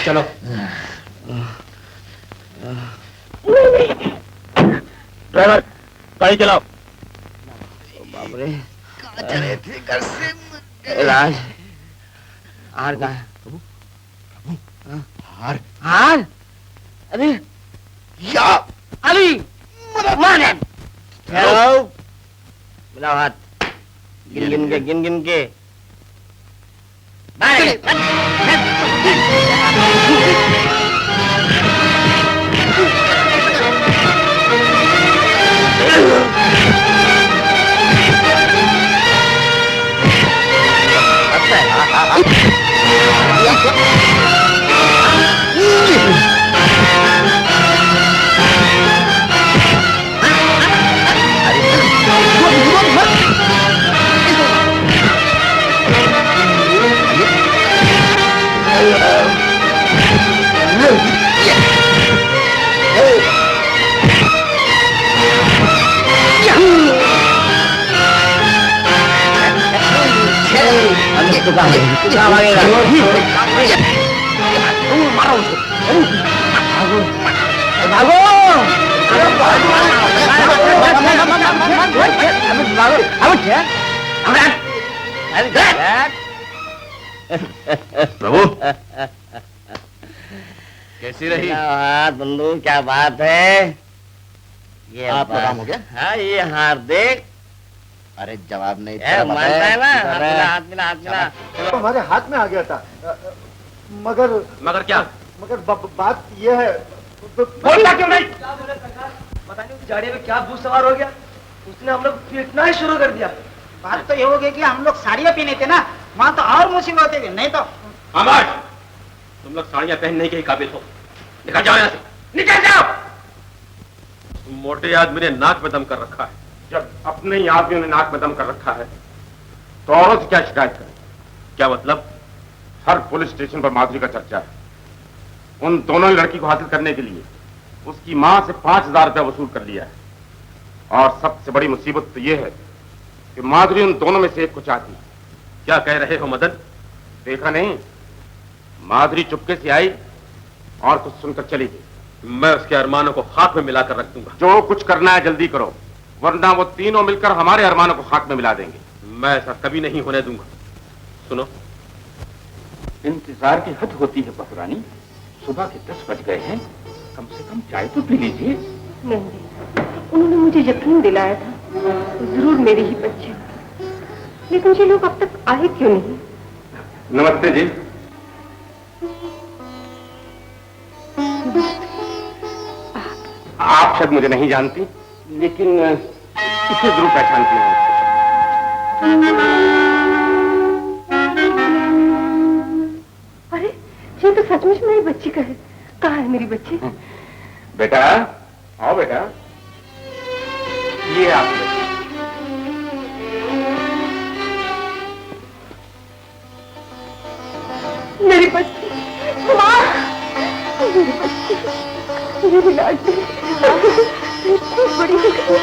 Speaker 9: चलो ड्राइवर गाड़ी चलाओ।
Speaker 5: बाप रे कहाँ चले थे घर से? राज हार कहाँ है?
Speaker 9: हार
Speaker 5: हार? अरे
Speaker 9: या
Speaker 5: अली माने हेलो मिलाओ हाथ गिन गिन के
Speaker 9: प्रभु कैसी रही?
Speaker 5: क्या बात बंधु, क्या बात है? ये
Speaker 9: आपका काम हो गया?
Speaker 5: हाँ ये हार देख।
Speaker 9: अरे जवाब नहीं
Speaker 5: मानता है ना? हाथ मिला हाथ मिला।
Speaker 11: हमारे हाथ में आ गया था मगर
Speaker 2: मगर क्या?
Speaker 11: मगर बात यह है
Speaker 2: बोलना क्यों नहीं?
Speaker 4: पता नहीं उस गाड़ी में क्या भूत सवार हो गया, उसने हम लोग पीटना ही शुरू कर दिया।
Speaker 12: बात तो ये हो गई कि हम लोग साड़ियाँ पहने थे ना, वहाँ तो और मुसीबत है, नहीं तो
Speaker 2: आवाज! तुम लोग साड़ियां पहनने के ही काबिल हो। निकल जाओ यहाँ से, निकल जाओ! तुम मोटे आदमी ने नाक में दम कर रखा है।
Speaker 10: जब अपने ही आदमियों ने नाक में दम कर रखा है तो औरों से क्या शिकायत करें?
Speaker 2: क्या मतलब?
Speaker 10: हर पुलिस स्टेशन पर माधुरी का चर्चा है। उन दोनों ही लड़की को हासिल करने के लिए उसकी मां से 5,000 रुपया वसूल कर लिया है। और सबसे बड़ी मुसीबत तो यह है कि माधुरी उन दोनों में से एक को चाहती है।
Speaker 2: क्या कह रहे हो मदन?
Speaker 10: देखा नहीं, माधुरी चुपके से आई और कुछ सुनकर चली गई।
Speaker 2: मैं उसके अरमानों को खाक में मिलाकर रख दूंगा।
Speaker 10: जो कुछ करना है जल्दी करो, वरना वो तीनों मिलकर हमारे अरमानों को खाक में मिला देंगे।
Speaker 2: मैं ऐसा कभी नहीं होने दूंगा। सुनो,
Speaker 10: इंतजार की हद होती है बहुरानी। सुबह के 10 बज गए हैं, कम से कम चाय तो पी लीजिए।
Speaker 6: नहीं, उन्होंने मुझे यकीन दिलाया था जरूर मेरी ही बच्ची, लेकिन ये लोग अब तक आए क्यों नहीं?
Speaker 10: नमस्ते जी। आप शायद मुझे नहीं जानती, लेकिन इसे जरूर पहचानती हूँ।
Speaker 6: लीजिए।
Speaker 10: बेटा आओ बेटा, ये आप
Speaker 6: मेरी बच्ची, माँ, मेरी बच्ची, मेरी लाडली, इतनी बड़ी हो गई,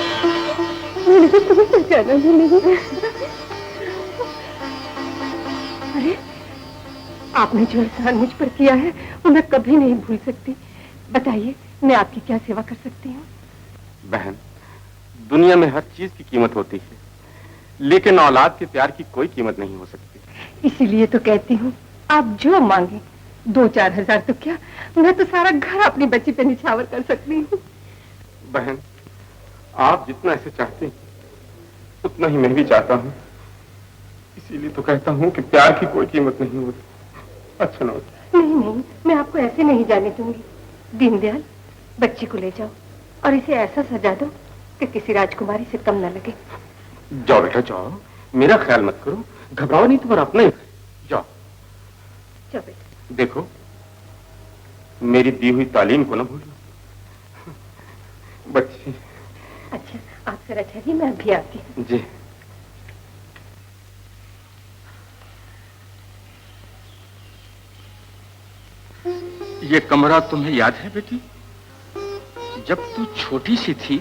Speaker 6: मैंने तो तुम्हें पहचाना भी नहीं। अरे आपने जो एहसान मुझ पर किया है वो मैं कभी नहीं भूल सकती। बताइए मैं आपकी क्या सेवा कर सकती हूँ?
Speaker 10: बहन, दुनिया में हर चीज की कीमत होती है, लेकिन औलाद के प्यार की कोई कीमत नहीं हो सकती।
Speaker 6: इसीलिए तो कहती हूँ आप जो मांगे, 2-4 हजार तो क्या, मैं तो सारा घर अपनी बच्ची पे निछावर कर सकती हूँ।
Speaker 10: बहन, आप जितना ऐसे चाहते हैं उतना ही मैं भी चाहता हूँ। इसीलिए तो कहता हूँ कि प्यार की कोई कीमत नहीं होती। अच्छा ना होता।
Speaker 6: नहीं नहीं, मैं आपको ऐसे नहीं जाने दूंगी। दीनदयाल, बच्ची को ले जाओ और इसे ऐसा सजा दो कि किसी राजकुमारी से कम न लगे।
Speaker 10: जाओ बेटा जाओ, मेरा ख्याल मत करो, घबराओ नहीं, तुम्हारा अपना ही। जाओ
Speaker 6: जाओ बेटा।
Speaker 10: देखो, मेरी दी हुई तालीम को ना भूलो बच्ची।
Speaker 6: अच्छा आप जरा ठहरिए, मैं अभी आती हूँ।
Speaker 10: जी।
Speaker 7: ये कमरा तुम्हें याद है बेटी? जब तू छोटी सी थी,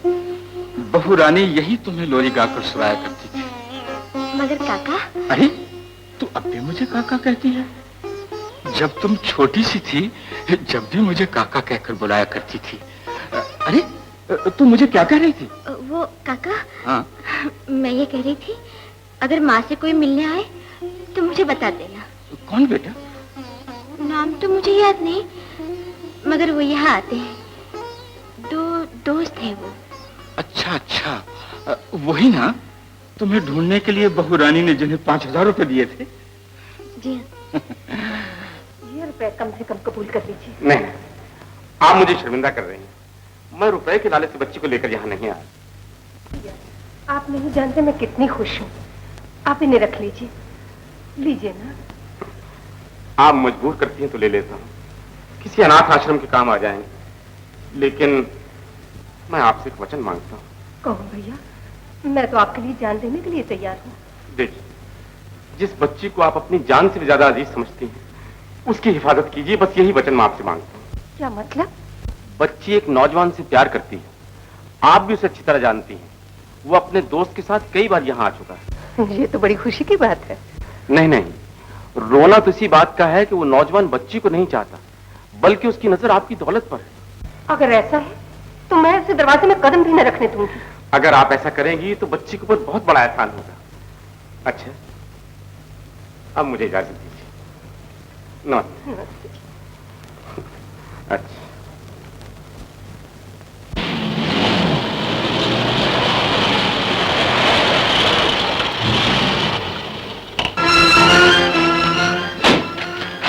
Speaker 7: बहू रानी यही तुम्हें लोरी गाकर सुनाया करती थी।
Speaker 3: मगर काका,
Speaker 7: अरे तू अब भी मुझे काका कहती है? जब तुम छोटी सी थी, जब भी मुझे काका कहकर बुलाया करती थी। अरे तू मुझे क्या कह रही थी?
Speaker 3: वो काका,
Speaker 7: हाँ?
Speaker 3: मैं ये कह रही थी, अगर माँ से कोई मिलने आए तो मुझे बता देना।
Speaker 7: कौन बेटा?
Speaker 3: नाम तो मुझे याद नहीं, मगर वो यहाँ आते हैं। दोस्त है वो।
Speaker 7: अच्छा अच्छा, वही ना तुम्हें ढूंढने के लिए बहू रानी ने जिन्हें 5000 रुपए दिए थे।
Speaker 3: जी
Speaker 6: ये रुपए कम से कम कबूल कर लीजिए।
Speaker 10: नहीं, आप मुझे शर्मिंदा कर रही हैं। मैं रुपए के लालच से बच्ची को लेकर यहाँ नहीं आया।
Speaker 6: आप नहीं जानते मैं कितनी खुश हूँ। आप इन्हें रख लीजिए। लीजिए ना।
Speaker 10: आप मजबूर करती हैं तो ले लेता हूँ, किसी अनाथ आश्रम के काम आ जाएंगे। लेकिन मैं आपसे एक वचन मांगता हूँ।
Speaker 6: कहो भैया, मैं तो आपके लिए जान देने के लिए तैयार हूँ।
Speaker 10: देखिए, जिस बच्ची को आप अपनी जान से भी ज्यादा अजीज समझती हैं, उसकी हिफाजत कीजिए, बस यही वचन मैं आपसे मांगता हूँ।
Speaker 6: क्या मतलब?
Speaker 10: बच्ची एक नौजवान से प्यार करती है, आप भी उसे अच्छी तरह जानती हैं। वो अपने दोस्त के साथ कई बार यहाँ आ चुका है।
Speaker 6: ये तो बड़ी खुशी की बात है।
Speaker 10: नहीं नहीं, रोना तो इसी बात का है कि वो नौजवान बच्ची को नहीं चाहता, बल्कि उसकी नजर आपकी दौलत पर है।
Speaker 6: अगर ऐसा है तो मैं इसे दरवाजे में कदम भी न रखने दूंगी।
Speaker 10: अगर आप ऐसा करेंगी तो बच्ची के ऊपर बहुत बड़ा एहसान होगा। अच्छा, अब मुझे इजाजत दीजिए। नमस्ते। अच्छा,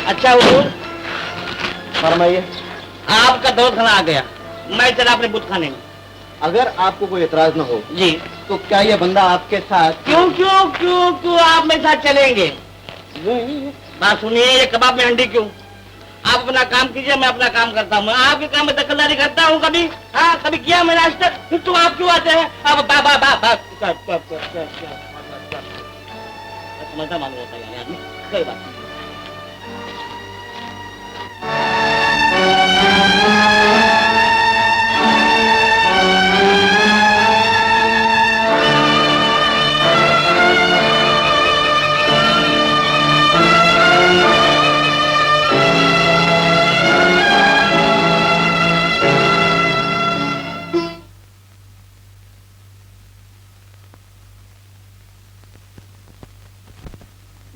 Speaker 5: अच्छा हुजूर, फरमाइए। आपका दौलत खाना आ गया, मैं चला अपने बुत खाने में।
Speaker 9: अगर आपको कोई एतराज न हो
Speaker 5: जी,
Speaker 9: तो क्या ये बंदा आपके साथ?
Speaker 5: क्यों क्यों क्यों क्यों आप मेरे साथ चलेंगे? बात सुनिए, ये कबाब में अंडी क्यों? आप अपना काम कीजिए, मैं अपना काम करता हूँ। मैं आपके काम में दखलदारी करता हूँ कभी? हाँ, कभी किया मैंने आज तक? फिर तो आप क्यों आते हैं? अब समझता मालूम होता है आदमी, कोई बात।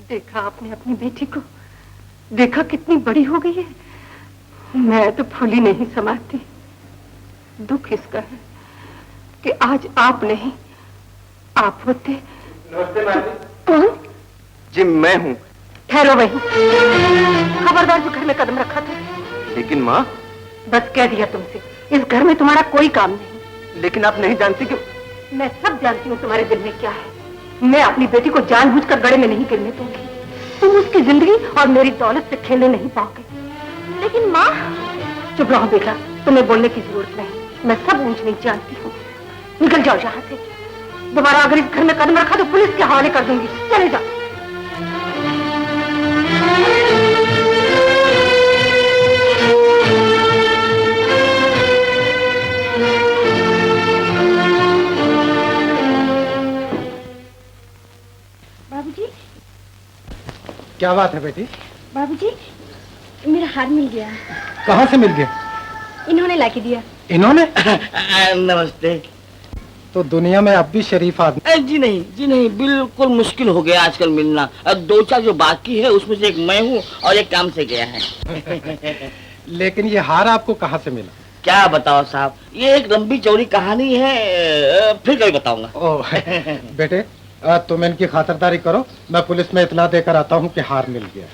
Speaker 6: देखा आपने अपनी बेटी को? देखा कितनी बड़ी हो गई है। मैं तो फूली नहीं समाती। दुख इसका है कि आज आप नहीं, आप होते।
Speaker 10: नमस्ते मैम।
Speaker 6: कौन?
Speaker 10: जी मैं हूँ।
Speaker 6: ठहरो वहीं, खबरदार जो घर में कदम रखा था।
Speaker 10: लेकिन माँ।
Speaker 6: बस कह दिया तुमसे, इस घर में तुम्हारा कोई काम नहीं।
Speaker 10: लेकिन आप नहीं जानती कि
Speaker 6: मैं सब जानती हूँ तुम्हारे दिल में क्या है। मैं अपनी बेटी को जानबूझकर गड़े में नहीं गिरने दूंगी। तुम उसकी जिंदगी और मेरी दौलत से खेलने नहीं पाओगे।
Speaker 3: लेकिन माँ।
Speaker 6: चुप रहो बेटा, तुम्हें बोलने की जरूरत नहीं, मैं सब ऊंच नीच जानती हूँ। निकल जाओ यहाँ से। दोबारा अगर इस घर में कदम रखा तो पुलिस के हवाले कर दूंगी। चले जाओ।
Speaker 3: बाबूजी,
Speaker 13: क्या बात है बेटी?
Speaker 3: बाबूजी, मेरा हार मिल गया।
Speaker 13: कहाँ से मिल गया?
Speaker 3: इन्होंने लाके दिया।
Speaker 13: इन्होंने?
Speaker 5: नमस्ते।
Speaker 13: तो दुनिया में अब भी शरीफ आदमी?
Speaker 5: जी नहीं, बिल्कुल मुश्किल हो गया आजकल मिलना। दो चार जो बाकी है उसमें से एक मैं हूँ और एक काम से गया है।
Speaker 13: लेकिन ये हार आपको कहाँ से मिला?
Speaker 5: क्या बताओ साहब, ये एक लंबी चौड़ी कहानी है, फिर कभी बताऊंगा।
Speaker 13: ओह बेटे, तुम इनकी खातिरदारी करो, मैं पुलिस में इतला देकर आता हूँ कि हार मिल गया।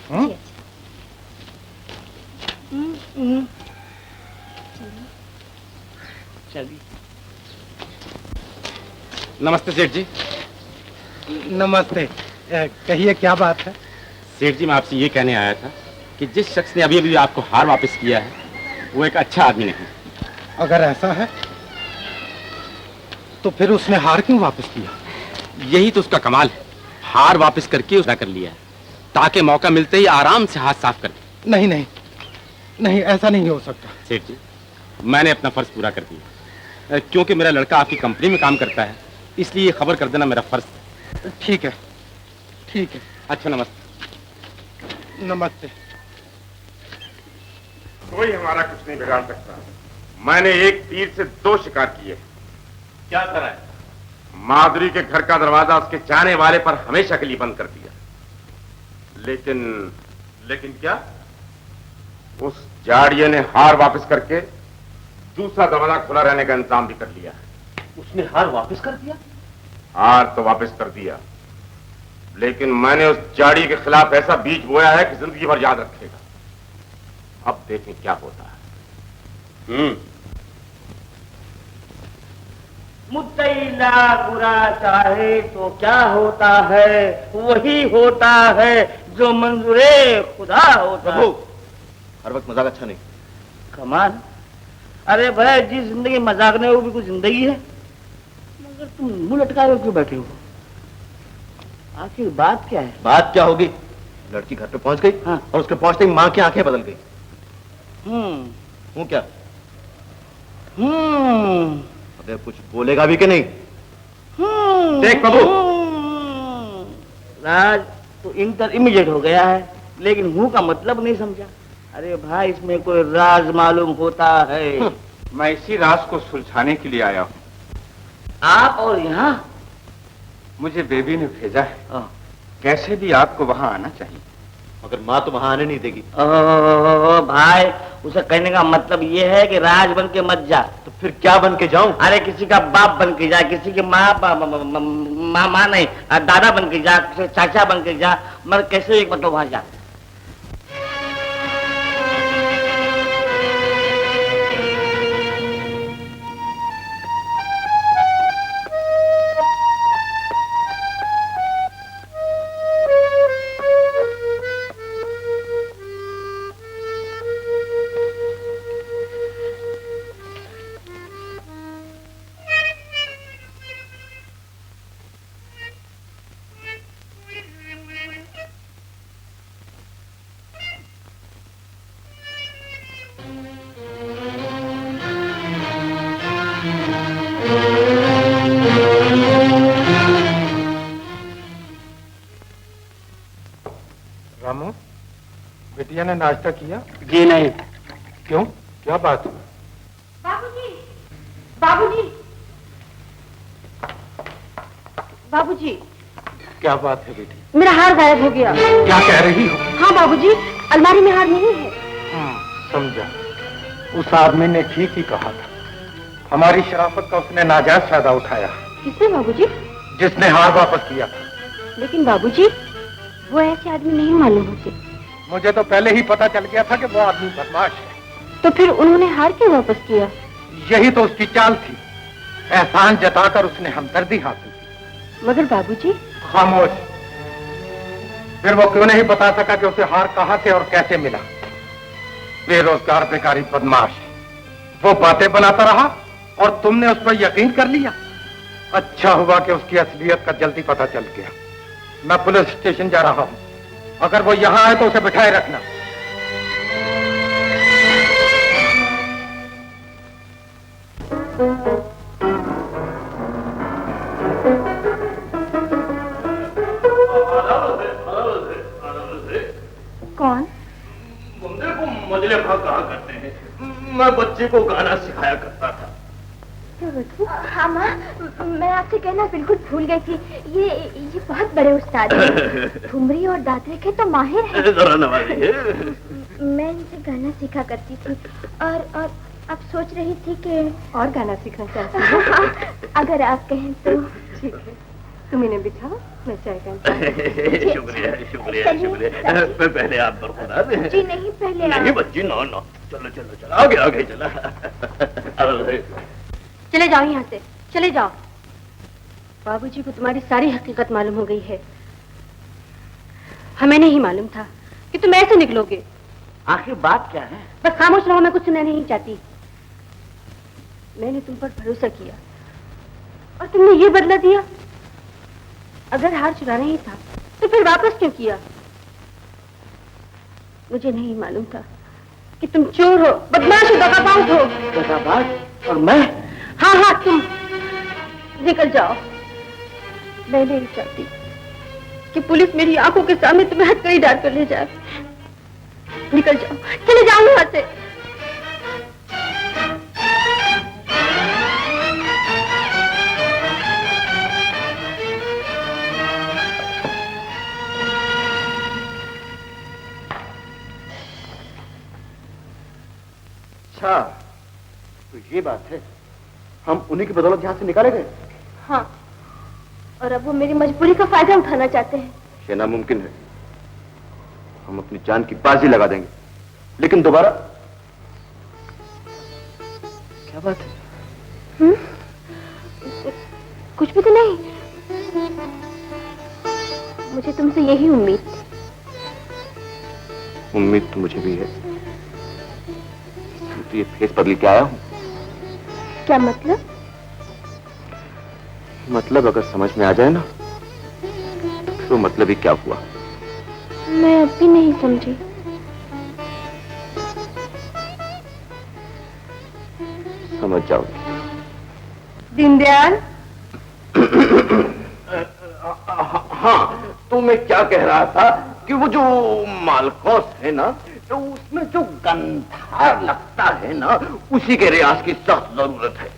Speaker 5: चलिए।
Speaker 10: नमस्ते सेठ जी।
Speaker 13: नमस्ते। कहिए क्या बात है?
Speaker 10: सेठ जी, मैं आपसे ये कहने आया था कि जिस शख्स ने अभी अभी आपको हार वापस किया है वो एक अच्छा आदमी नहीं।
Speaker 13: अगर ऐसा है तो फिर उसने हार क्यों वापस किया?
Speaker 10: यही तो उसका कमाल है, हार वापस करके उसने कर लिया है ताकि मौका मिलते ही आराम से हाथ साफ कर दे।
Speaker 13: नहीं, ऐसा नहीं हो सकता।
Speaker 10: सेठ जी, मैंने अपना फर्ज पूरा कर दिया, क्योंकि मेरा लड़का आपकी कंपनी में काम करता है, इसलिए खबर कर देना मेरा फर्ज है।
Speaker 13: ठीक है।
Speaker 10: अच्छा, नमस्ते।
Speaker 13: नमस्ते।
Speaker 10: कोई हमारा कुछ नहीं बिगाड़ सकता। मैंने एक तीर से दो शिकार किए।
Speaker 2: क्या करा है?
Speaker 10: माधुरी के घर का दरवाजा उसके चाहने वाले पर हमेशा के लिए बंद कर दिया। लेकिन क्या? उस जाड़िये ने हार वापस करके दूसरा दरवाजा खुला रहने का इंतजाम भी कर लिया।
Speaker 2: उसने हार वापस कर दिया?
Speaker 10: हार तो वापस कर दिया, लेकिन मैंने उस जाड़ी के खिलाफ ऐसा बीज बोया है कि जिंदगी भर याद रखेगा। अब देखें क्या होता है।
Speaker 5: मुद्दैला बुरा चाहे तो क्या होता है, वही होता है जो मंजूरे खुदा होता है।
Speaker 9: हर वक्त मजाक अच्छा नहीं।
Speaker 5: कमाल। अरे भाई, जिस जिंदगी मजाक नहीं वो भी कुछ जिंदगी है। मगर तुम मुंह लटकाए हुए क्यों बैठे हो? आखिर बात क्या है?
Speaker 9: बात क्या होगी? लड़की घर पे पहुंच गई।
Speaker 5: हाँ।
Speaker 9: और उसके पहुंचते ही माँ की आंखें बदल गई। हूँ क्या? अबे कुछ बोलेगा भी कि नहीं?
Speaker 5: देख बाबू, राज तो इंटर इमीडिएट हो गया है, लेकिन हूँ का मतलब नहीं समझा। अरे भाई, इसमें कोई राज मालूम होता है।
Speaker 7: मैं इसी राज को सुलझाने के लिए आया हूँ।
Speaker 5: आप और यहाँ?
Speaker 7: मुझे बेबी ने भेजा है। कैसे भी आपको वहाँ आना चाहिए।
Speaker 9: मगर माँ तो वहाँ आने नहीं देगी।
Speaker 5: भाई, उसे कहने का मतलब ये है कि राज बन के मत जा।
Speaker 9: तो फिर क्या बन के जाऊं?
Speaker 5: अरे किसी का बाप बन के जा, किसी के माँ नहीं, दादा बन के जा, किसी चाचा बन के जा, मगर कैसे एक मतलब वहां जा।
Speaker 13: रामू, बिटिया ने नाश्ता किया?
Speaker 5: जी नहीं।
Speaker 13: क्यों, क्या बात?
Speaker 6: बाबूजी, बाबूजी, बाबूजी।
Speaker 13: क्या बात है बेटी?
Speaker 6: मेरा हार गायब हो गया।
Speaker 13: क्या कह रही हो?
Speaker 6: हाँ बाबूजी, अलमारी में हार नहीं है।
Speaker 13: समझा। उस आदमी ने ठीक ही कहा था। हमारी शराफत का उसने नाजायज फायदा उठाया।
Speaker 6: किसने बाबूजी?
Speaker 13: जिसने हार वापस किया था।
Speaker 6: लेकिन बाबूजी, वो ऐसे आदमी नहीं मालूम होते।
Speaker 13: मुझे तो पहले ही पता चल गया था कि वो आदमी बदमाश है।
Speaker 6: तो फिर उन्होंने हार क्यों वापस किया?
Speaker 13: यही तो उसकी चाल थी। एहसान जताकर उसने हमदर्दी हासिल की।
Speaker 6: मगर बाबूजी।
Speaker 13: खामोश। फिर वो क्यों नहीं बता सका कि उसे हार कहाँ से और कैसे मिला? बेरोजगार बेकारी बदमाश। वो बातें बनाता रहा और तुमने उस पर यकीन कर लिया। अच्छा हुआ कि उसकी असलियत का जल्दी पता चल गया। मैं पुलिस स्टेशन जा रहा हूं, अगर वो यहां आए तो उसे बिठाए रखना।
Speaker 6: कौन?
Speaker 1: देखो मजले भाग कहा करते हैं, मैं बच्चे को गाना सिखाया करता था।
Speaker 3: हाँ माँ, मैं आपसे कहना बिल्कुल भूल गई थी। ये बहुत बड़े उस्ताद हैं। ठुमरी और दादरे के तो माहिर हैं।
Speaker 1: जरा नवाजी है।
Speaker 3: मैं इनसे गाना सीखा करती थी और अब सोच रही थी कि
Speaker 6: और गाना सीखना चाहती हूँ।
Speaker 3: हाँ, अगर आप कहें तो।
Speaker 6: ठीक है, तुम इन्हें बिठाओ, मैं चाय का
Speaker 1: शुक्रिया शुक्रिया शुक्रिया। पहले आप बरखुदा।
Speaker 3: जी नहीं, पहले
Speaker 1: नहीं बच्ची, नो नो, चलो चलो चलो, आगे आगे चला।
Speaker 6: चले जाओ यहाँ से, चले जाओ। बाबूजी को तुम्हारी सारी हकीकत मालूम हो गई है। हमें नहीं मालूम था कि तुम ऐसे निकलोगे।
Speaker 5: आखिर बात क्या है?
Speaker 6: बस खामोश रहो, मैं कुछ सुनना नहीं चाहती। मैंने तुम पर भरोसा किया और तुमने ये बदला दिया। अगर हार चुराना ही था तो फिर वापस क्यों किया? मुझे नहीं मालूम था कि तुम चोर हो, बदमाश हो, दगाबाज हो।
Speaker 5: दगाबाज? और मैं?
Speaker 6: हाँ हाँ, तुम निकल जाओ। मैं नहीं चाहती कि पुलिस मेरी आंखों के सामने तुम्हें हथकड़ी डाल कर ले जाए। निकल जाओ, चले जाओ यहाँ से।
Speaker 11: अच्छा, तो ये बात है, हम उन्हीं की बदौलत यहाँ से निकाले गए।
Speaker 3: हाँ, और अब वो मेरी मजबूरी का फायदा उठाना चाहते हैं।
Speaker 11: ये नामुमकिन है। हम अपनी जान की बाजी लगा देंगे, लेकिन दोबारा। क्या बात है?
Speaker 3: कुछ भी तो नहीं। मुझे तुमसे यही उम्मीद थी।
Speaker 11: उम्मीद तो मुझे भी है, तो ये फेस बदल के आया हूं।
Speaker 3: क्या मतलब?
Speaker 11: मतलब अगर समझ में आ जाए ना, तो मतलब ही क्या हुआ?
Speaker 3: मैं अब भी नहीं समझी।
Speaker 11: समझ जाओगी।
Speaker 6: दीनदयाल।
Speaker 5: हाँ, तो मैं क्या कह रहा था कि वो जो मालकोस है ना, तो उसमें जो गंधार लगता है ना, उसी के रियाज की सख्त जरूरत है।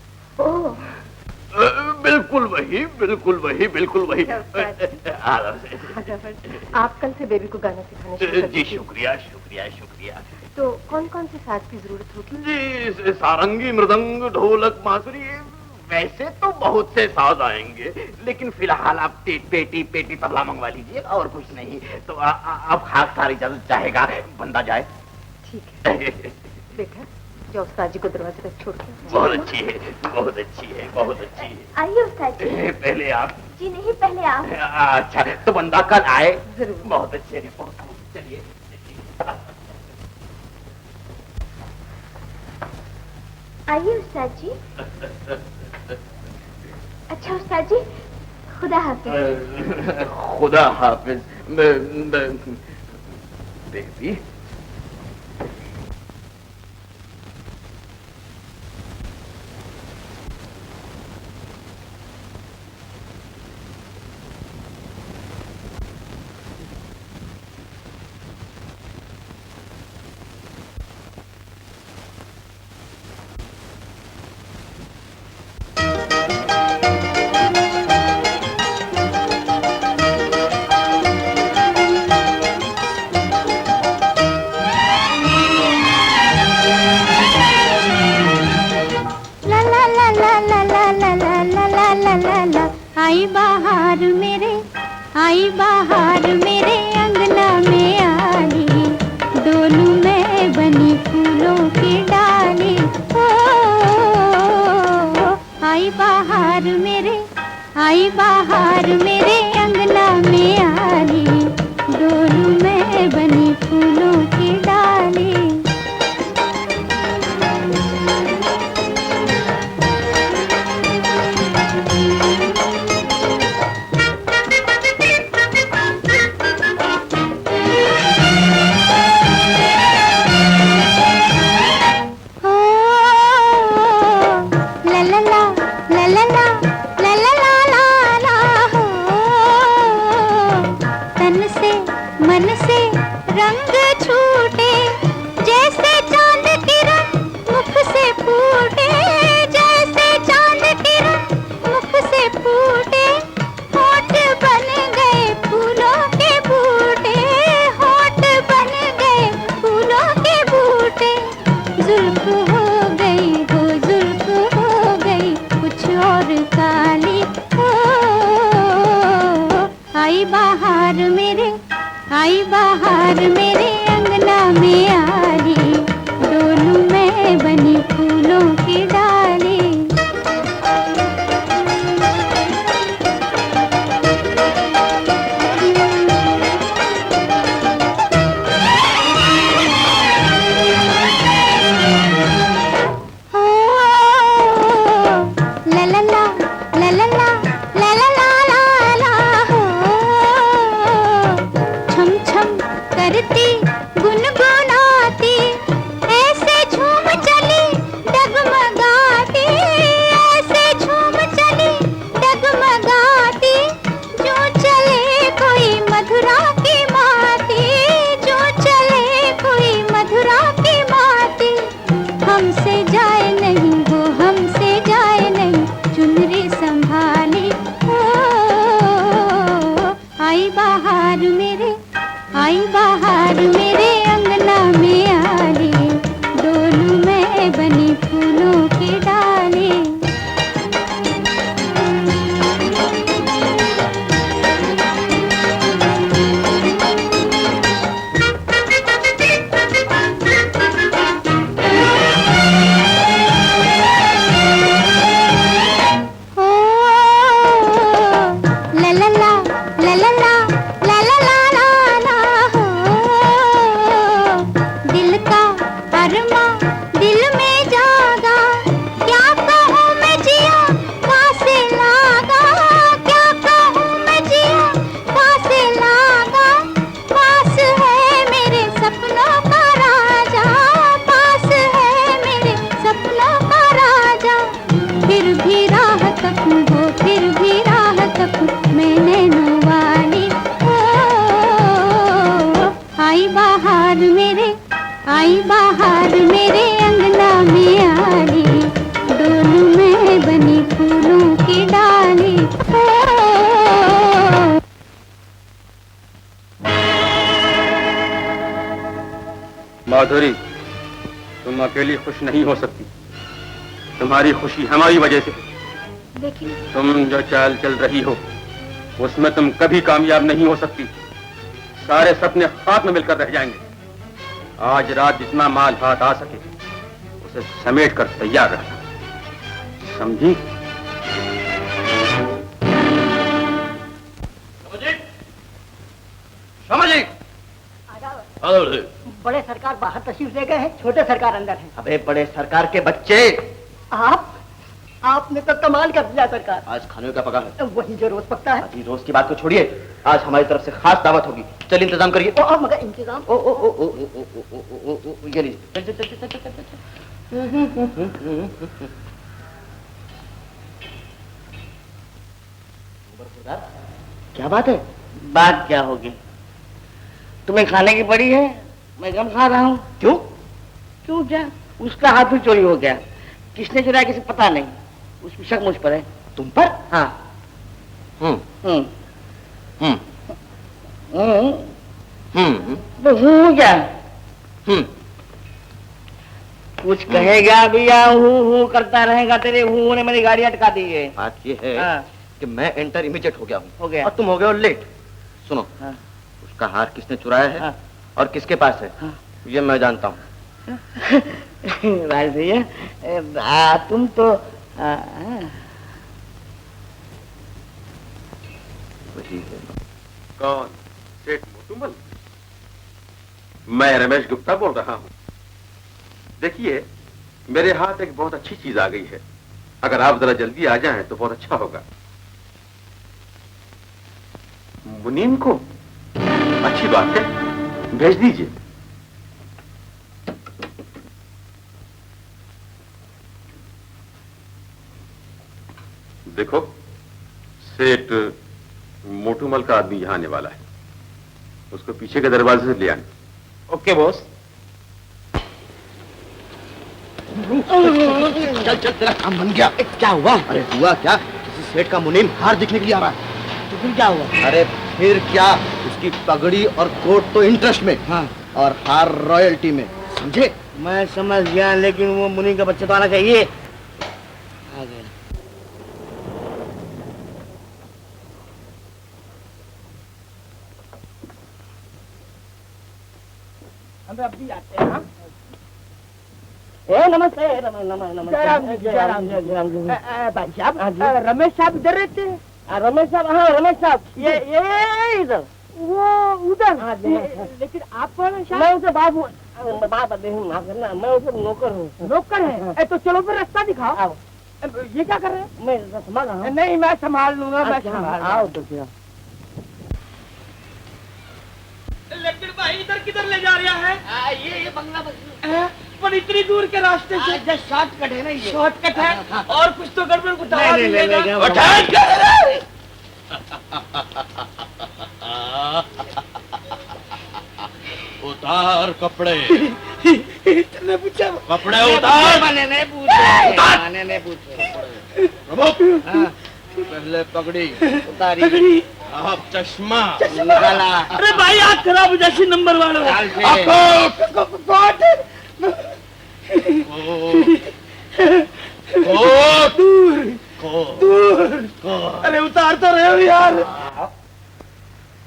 Speaker 3: ओह,
Speaker 5: बिल्कुल वही, बिल्कुल वही, बिल्कुल वही।
Speaker 6: आप कल से बेबी को गाना सिखाने शुरू कर
Speaker 5: जी
Speaker 6: दीजिए।
Speaker 5: शुक्रिया शुक्रिया शुक्रिया।
Speaker 6: तो कौन कौन से साज की जरूरत होगी?
Speaker 5: जी सारंगी, मृदंग, ढोलक, बांसुरी, वैसे तो बहुत से साज आएंगे, लेकिन फिलहाल आप पेटी तबला मंगवा लीजिए और कुछ नहीं। तो अब खास सारी इजाजत चाहेगा, बंदा जाए।
Speaker 6: ठीक है बेटा, जाओ उस्ताद जी को दरवाजे तक छोड़ के।
Speaker 5: बहुत अच्छी है, बहुत अच्छी है, बहुत अच्छी है।
Speaker 3: आइए उस्ताद जी।
Speaker 5: पहले आप।
Speaker 3: जी नहीं, पहले आप।
Speaker 5: अच्छा, तो बंदा कल आए।
Speaker 6: जरूर।
Speaker 5: बहुत अच्छे है, बहुत चलिए।
Speaker 3: आइए उस्ताद जी। अच्छा उस्ताद जी, खुदा हाफिज।
Speaker 5: खुदा हाफिज। बेबी,
Speaker 8: तन से मन से रंग छूटे, जैसे चांद किरण मुख से फूटे, जैसे चांद किरण मुख से फूटे, होठ बन गए फूलों के बूटे, होठ बन गए फूलों के बूटे, जुल्फ हो गई हो, जुल्फ हो गई कुछ और काली हो। आई बाहर मेरे, आई बाहर मेरे अंगना में आली, डोलू मैं बनी फूलों की डाली।
Speaker 2: माधुरी, तुम अकेली खुश नहीं हो सकती, तुम्हारी खुशी हमारी वजह से।
Speaker 3: लेकिन
Speaker 2: तुम जो चाल चल रही हो उसमें तुम कभी कामयाब नहीं हो सकती, सारे सपने हाथ में मिलकर रह जाएंगे। आज रात जितना माल हाथ आ सके उसे समेट कर तैयार रखना, समझी?
Speaker 5: समझी?
Speaker 12: बड़े सरकार बाहर तशरीफ ले गए हैं, छोटे सरकार अंदर हैं।
Speaker 5: अबे बड़े सरकार के बच्चे,
Speaker 12: आपने तो कमाल कर दिया सरकार।
Speaker 5: आज खाने का पका है
Speaker 12: वही जो रोज पकता है।
Speaker 5: अभी रोज की बात को छोड़िए, आज हमारी तरफ से खास दावत होगी। चल इंतजाम करिए।
Speaker 12: मगर इंतजाम
Speaker 5: ओ ओ ओ ओ ओ ओ ओ ये लीजिए। चल चल चल चल चल क्या बात है?
Speaker 14: बात क्या होगी? तुम्हें खाने की पड़ी है, मैं कम खा रहा हूँ।
Speaker 5: क्यों?
Speaker 14: क्यों क्या? उसका हाथ भी चोरी हो गया। किसने चुराया किसी पता नहीं, उसकी शक मुझ पर है।
Speaker 5: तुम पर?
Speaker 14: हाँ। तो हूँ क्या? कुछ कहेगा भी या हूँ करता रहेगा, तेरे हूँ ने मेरी गाड़ी अटका दी है।
Speaker 5: बात ये है कि मैं एंटर इमीडिएट हो गया हूँ।
Speaker 14: हो गया। और
Speaker 5: तुम हो गए हो लेट। सुनो, उसका हार किसने चुराया है और किसके पास है, ये मैं जानता हूँ।
Speaker 14: भाई भैया, तुम तो
Speaker 5: वही है।
Speaker 2: कौन? सेठ मोटूमल? मैं रमेश गुप्ता बोल रहा हूँ। देखिए, मेरे हाथ एक बहुत अच्छी चीज आ गई है, अगर आप जरा जल्दी आ जाएं तो बहुत अच्छा होगा। मुनीम को? अच्छी बात है, भेज दीजिए। देखो, सेठ मोटूमल का आदमी यहाँ आने वाला है।
Speaker 10: उसको पीछे के दरवाजे से ले आना।
Speaker 1: Okay boss.
Speaker 5: चल चल, तेरा काम बन गया। क्या हुआ? अरे हुआ क्या, किसी सेठ का मुनीम हार दिखने के लिए आ रहा है। तो फिर क्या हुआ? अरे फिर क्या, उसकी पगड़ी और कोट तो इंटरेस्ट में, हाँ, और हार रॉयल्टी में, समझे? मैं समझ गया, लेकिन वो मुनीम का बच्चा तो आना चाहिए। आ गया।
Speaker 14: हम अब भी आते हैं। नमस्ते। भाई साहब, रमेश साहब इधर रहते हैं? रमेश साहब, हाँ रमेश साहब, ये इधर, वो उधर। लेकिन आप कौन? मैं उसे बाबू, मैं उसे नौकर हूँ। नौकर है? तो चलो फिर रास्ता दिखाओ। ये क्या कर रहे हैं? मैं संभाल रहा हूँ। नहीं, मैं संभाल लूंगा। मैं संभाल। आओ तो क्या।
Speaker 12: लेकिन भाई इधर किधर ले जा रहा है?
Speaker 14: ये बंगला
Speaker 12: पर इतनी दूर के रास्ते से।
Speaker 14: शॉर्टकट है ना ये?
Speaker 12: शॉर्टकट है। और कुछ तो गड़बड़ बताओ।
Speaker 5: उतार कपड़े।
Speaker 12: इतने पूछा
Speaker 5: कपड़े उतार।
Speaker 14: मैंने नहीं पूछे। मैंने नहीं पूछे।
Speaker 5: पहले पगड़ी उतारी,
Speaker 12: पगड़ी,
Speaker 5: अब चश्मा
Speaker 14: निकाला।
Speaker 12: अरे भाई आँख खराब हो जाती नंबर वालों। दूर। अरे उतार तो रहे हो यार।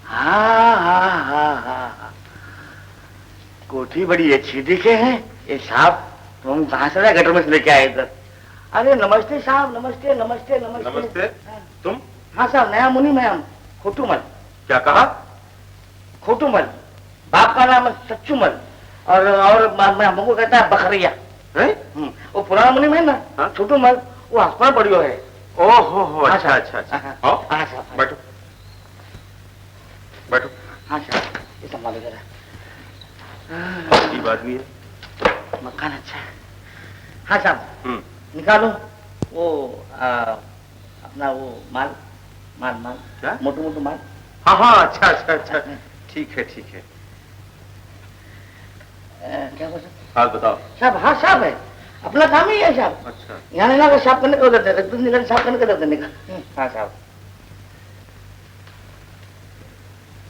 Speaker 14: हाँ, कोठी बड़ी अच्छी दिखे है। ये साहब तुम कहाँ से गटर में से लेके आए इधर? अरे नमस्ते साहब, नमस्ते नमस्ते नमस्ते।
Speaker 10: नमस्ते। तुम?
Speaker 14: हाँ साहब, नया मुनि मैं हम खोटूमल।
Speaker 10: क्या कहा?
Speaker 14: खोटूमल। बाप का नाम है सच्चूमल, और हमको कहता है बखरिया। वो पुराना मुनि में ना, छोटूमल, वो हस्पताल बढ़ियो है।
Speaker 10: ओहो, अच्छा अच्छा अच्छा।
Speaker 14: हाँ साहब,
Speaker 10: बैठो बैठो।
Speaker 14: हाँ साहब, ये संभालो जरा।
Speaker 10: की बात भी है।
Speaker 14: मकान अच्छा है। हाँ साहब, निकालो वो अपना वो माल माल माल
Speaker 10: क्या?
Speaker 14: मोटू मोटू माल।
Speaker 10: हाँ हाँ, अच्छा अच्छा अच्छा, ठीक है ठीक है।
Speaker 14: क्या बोल
Speaker 10: हाल बताओ
Speaker 14: साहब? हाँ साहब है, अपना काम ही है साहब।
Speaker 10: अच्छा,
Speaker 14: यहाँ लेना का साफ करने का उधर रखदूत निकल साफ करने का देने का। हाँ साहब।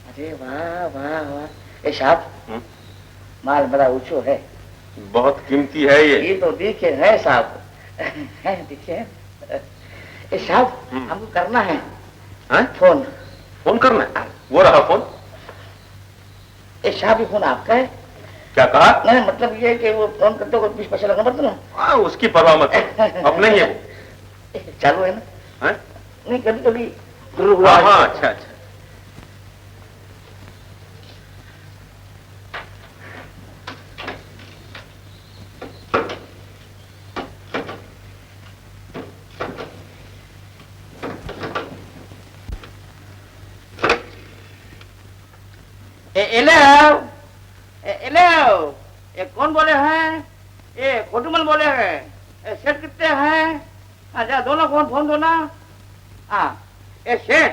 Speaker 14: अरे वाह वाह वाह, ये साहब माल बड़ा ऊंचो है।
Speaker 10: बहुत कीमती है ये
Speaker 14: तो देखे है साहब, है देखे। ये साहब हमको करना है फोन।
Speaker 10: फोन करना है? वो रहा फोन।
Speaker 14: ये साहब, ये फोन आपका है?
Speaker 10: क्या कहा?
Speaker 14: नहीं, मतलब ये कि वो फोन करते हो 20 पैसा लगना पड़ता ना।
Speaker 10: उसकी परवाह मत करो, अपना ही है वो।
Speaker 14: चालू है ना?
Speaker 10: है?
Speaker 14: नहीं, कभी कभी शुरू हुआ।
Speaker 10: हाँ, अच्छा अच्छा।
Speaker 14: ये कौन बोले हैं? ये खोटूमल बोले हैं। सेठ कितने हैं? अच्छा, दोनों फोन दो ना। हाँ, ये सेठ,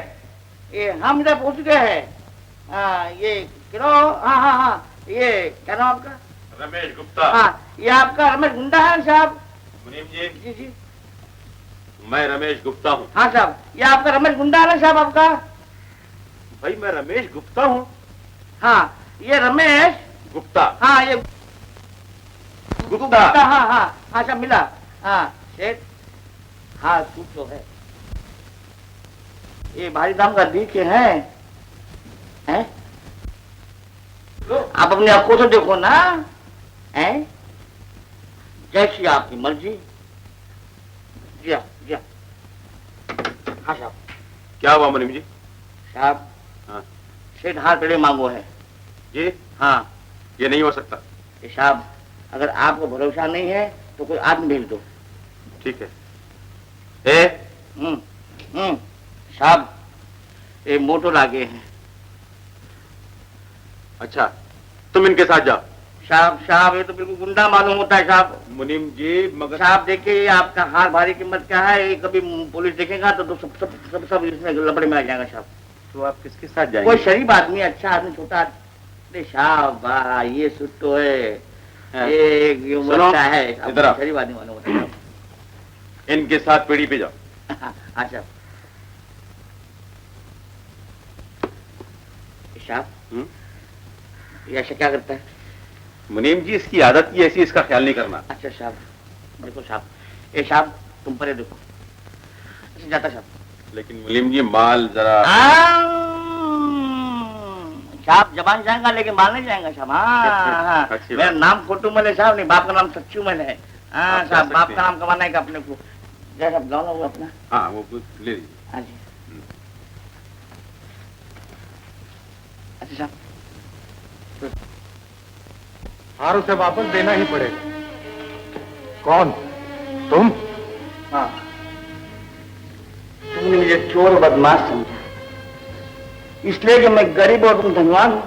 Speaker 14: ये हम इधर पहुंच गए हैं। ये किलो, हाँ हाँ हाँ, ये क्या नाम आपका?
Speaker 10: रमेश गुप्ता।
Speaker 14: हाँ, ये आपका रमेश गुंडा है साहब?
Speaker 10: मुनीम जी।
Speaker 14: जी जी,
Speaker 10: मैं रमेश गुप्ता हूँ।
Speaker 14: हाँ साहब, ये आपका रमेश गुंडा है ना साहब आपका?
Speaker 10: भाई मैं रमेश गुप्ता हूँ।
Speaker 14: हाँ, ये रमेश
Speaker 10: गुप्ता।
Speaker 14: हाँ, ये
Speaker 10: गुप्ता।
Speaker 14: हाँ हाँ हाँ साहब, मिला। हाँ सेठ, हाँ तू तो है। ये भारी दाम का दिखे हैं? आप अपनी आंखों से देखो ना, हैं? जैसी आपकी मर्जी। जी हाँ साहब।
Speaker 10: क्या हुआ मुनीम जी?
Speaker 14: साहब,
Speaker 10: हाँ,
Speaker 14: सेठ हाथ पेड़े मांगो है।
Speaker 10: ये?
Speaker 14: हाँ,
Speaker 10: ये नहीं हो सकता।
Speaker 14: साहब, अगर आपको भरोसा नहीं है तो कोई आदमी भेज दो।
Speaker 10: ठीक है।
Speaker 14: साहब, ये मोटो लागे हैं।
Speaker 10: अच्छा, तुम इनके साथ जाओ।
Speaker 14: साहब ये तो बिल्कुल गुंडा मालूम होता है साहब।
Speaker 10: मुनीम जी मगर
Speaker 14: साहब देखिए, ये आपका हार भारी कीमत क्या है, ये कभी पुलिस देखेगा तो सब इसमें लपड़े में आ जाएगा साहब।
Speaker 2: तो आप किसके साथ जाएंगे?
Speaker 5: कोई शरीफ आदमी, अच्छा आदमी, छोटा आदमी। शाबाश, ये सुट्टो है, ये बच्चा है,
Speaker 2: इधर आओ।
Speaker 5: शरीफ आदमी मालूम होता है।
Speaker 2: इनके साथ पीढ़ी पे जाओ।
Speaker 5: अच्छा साहब, ये ऐसा क्या करता है?
Speaker 2: मुनीम जी, इसकी आदत ही ऐसी, इसका ख्याल नहीं करना।
Speaker 5: अच्छा साहब, देखो साहब, ये साहब तुम परे देखो। अच्छा जाता साहब।
Speaker 2: लेकिन मुनीम जी माल जरा
Speaker 5: साहब जबान जाएगा लेकिन माल नहीं जाएगा साहब। हाँ, मेरा नाम खोटू मल है साहब, नहीं बाप का नाम सच्चू मल है। हाँ साहब, बाप का नाम कमाना है का अपने को। जय साहब गाँव होगा अपना।
Speaker 2: हाँ वो ले लीजिए।
Speaker 5: हाँ जी। अच्छा साहब,
Speaker 13: हार उसे वापस देना ही पड़ेगा। कौन? तुम?
Speaker 5: हाँ, तुमने मुझे चोर और बदमाश समझा, इसलिए कि मैं गरीब और तुम धनवान हो।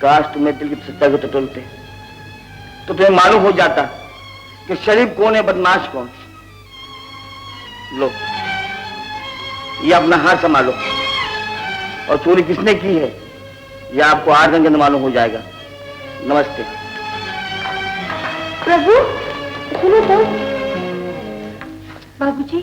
Speaker 5: काश तुम्हें दिल की सच्चाई को टटोलते तो तुम्हें मालूम हो जाता कि शरीफ कौन है, बदमाश कौन। लो, ये अपना हाथ संभालो, और चोरी किसने की है ये आपको 8 दिन के अंदर मालूम हो जाएगा। नमस्ते।
Speaker 3: प्रभु सुनो तो। बाबूजी,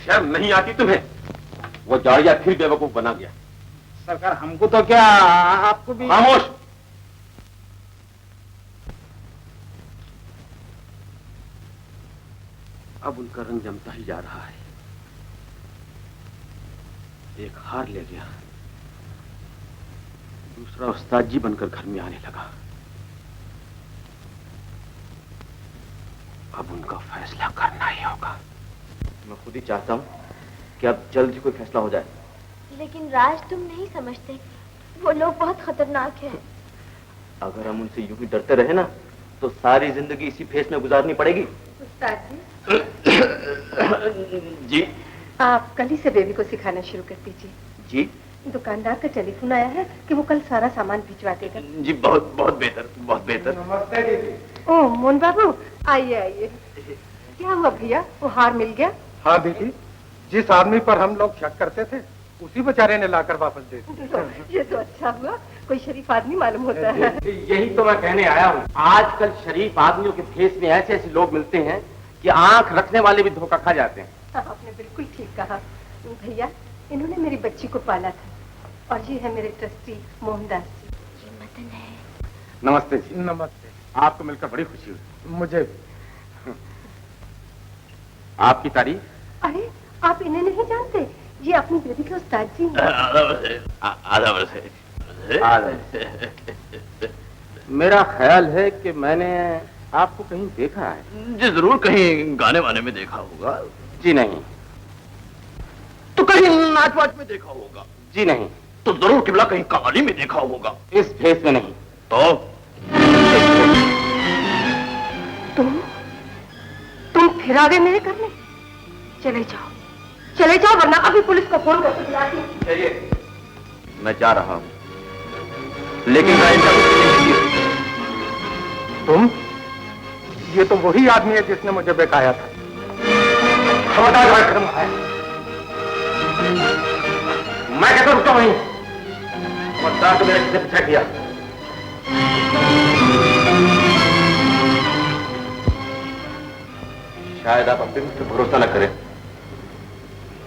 Speaker 2: शर्म नहीं आती तुम्हें? वो जाड़िया फिर बेवकूफ बना गया।
Speaker 12: सरकार हमको तो क्या, आपको भी।
Speaker 2: खामोश। अब उनका रंग जमता ही जा रहा है। एक हार ले गया, दूसरा उस्ताद जी बनकर घर में आने लगा। अब उनका फैसला करना ही होगा।
Speaker 11: मैं खुद ही चाहता हूँ कि अब जल्द ही कोई फैसला हो जाए।
Speaker 3: लेकिन राज तुम नहीं समझते, वो लोग बहुत खतरनाक हैं।
Speaker 11: अगर हम उनसे यूं ही डरते रहे ना तो सारी जिंदगी इसी फेस में गुजारनी पड़ेगी।
Speaker 6: उस्ताद जी,
Speaker 11: जी
Speaker 6: आप कल ही से बेबी को सिखाना शुरू कर दीजिए।
Speaker 11: जी
Speaker 6: दुकानदार का टेलीफोन आया है कि वो कल सारा सामान भिजवा देगा।
Speaker 11: जी, बहुत बहुत बेहतर, बहुत बेहतर।
Speaker 13: नमस्ते दीदी।
Speaker 6: ओ मोहन बाबू, आइए आइए। क्या हुआ भैया, वो हार मिल गया?
Speaker 13: हाँ दीदी, जिस आदमी पर हम लोग शक करते थे उसी बेचारे ने लाकर वापस दे दिया।
Speaker 6: ये तो अच्छा हुआ, कोई शरीफ आदमी मालूम होता है।
Speaker 14: यही तो मैं कहने आया हूँ। आजकल शरीफ आदमियों के फेस में ऐसे ऐसे लोग मिलते हैं कि आंख रखने वाले भी धोखा खा जाते हैं।
Speaker 6: आपने बिल्कुल ठीक कहा भैया, इन्होंने मेरी बच्ची को पाला था और ये है मेरे ट्रस्टी मोहनदास जी।
Speaker 3: ये मदन है।
Speaker 10: नमस्ते जी।
Speaker 13: नमस्ते।
Speaker 10: आपको मिलकर बड़ी खुशी हुई।
Speaker 13: मुझे।
Speaker 10: आपकी तारीफ?
Speaker 6: अरे आप इन्हें नहीं जानते, ये अपनी बेबी के उस्ताद जी हैं।
Speaker 2: मेरा ख्याल है कि मैंने आपको कहीं देखा है।
Speaker 11: जी जरूर, कहीं गाने वाने में देखा होगा।
Speaker 2: जी नहीं।
Speaker 11: तो कहीं नाच वाच में देखा होगा।
Speaker 2: जी नहीं।
Speaker 11: तो जरूर किबला कहीं कहानी में देखा होगा।
Speaker 2: इस फेस में नहीं।
Speaker 11: तो
Speaker 6: तुम फिर आ गए मेरे घर में। चले जाओ वरना अभी पुलिस को फोन करके बुलाती हूँ।
Speaker 11: चलिए, मैं जा रहा हूँ, लेकिन मैं इनका कुछ नहीं किया।
Speaker 13: तुम? ये तो वही आदमी है जिसने मुझे बेकाया था। खबरदार कदम उठाए।
Speaker 2: मैं कहता रुकता वहीं। खबरदार तो मेरे पीछे पीछा किया। शायद आप अपने मुझ पर भरोसा न करें,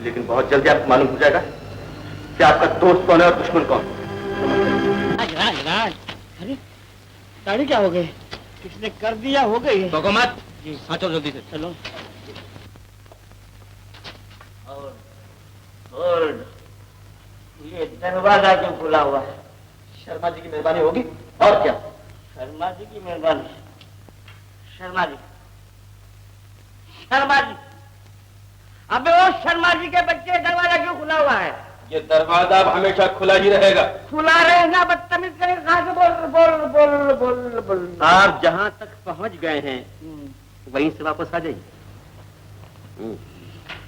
Speaker 2: लेकिन बहुत जल्दी आपको मालूम हो जाएगा कि आपका दोस्त कौन है और दुश्मन कौन।
Speaker 5: राज, अरे गाड़ी क्या हो गई? किसने कर दिया? हो गई है।
Speaker 11: मत जी। हाँ चलो जल्दी से
Speaker 5: चलो। और ये दरवाजा क्यों खुला हुआ है?
Speaker 11: शर्मा जी की मेहरबानी होगी और क्या?
Speaker 5: शर्मा जी की मेहरबानी। शर्मा जी, शर्मा जी, अबे वो शर्मा जी के बच्चे, दरवाजा क्यों खुला हुआ है?
Speaker 2: ये दरवाजा अब हमेशा खुला ही रहेगा।
Speaker 5: खुला रहेगा? बदतमीज करेगा। कहाँ से बोल बोल बोल बोल बोल।
Speaker 2: आप जहाँ तक पहुँच गए हैं वहीं से वापस आ जाइए।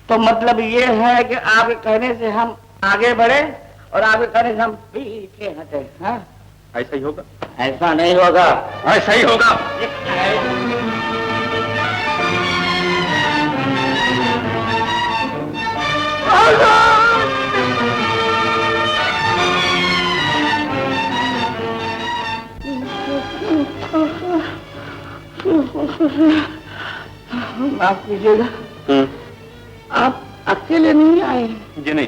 Speaker 5: तो मतलब ये है कि आपके कहने से हम आगे बढ़े? और आपके कहने से हम पीछे हटे। हाँ
Speaker 2: ऐसा ही होगा।
Speaker 5: ऐसा नहीं होगा।
Speaker 2: ऐसा ही होगा।
Speaker 5: माफ कीजिएगा, आप अकेले नहीं आए?
Speaker 2: जी नहीं,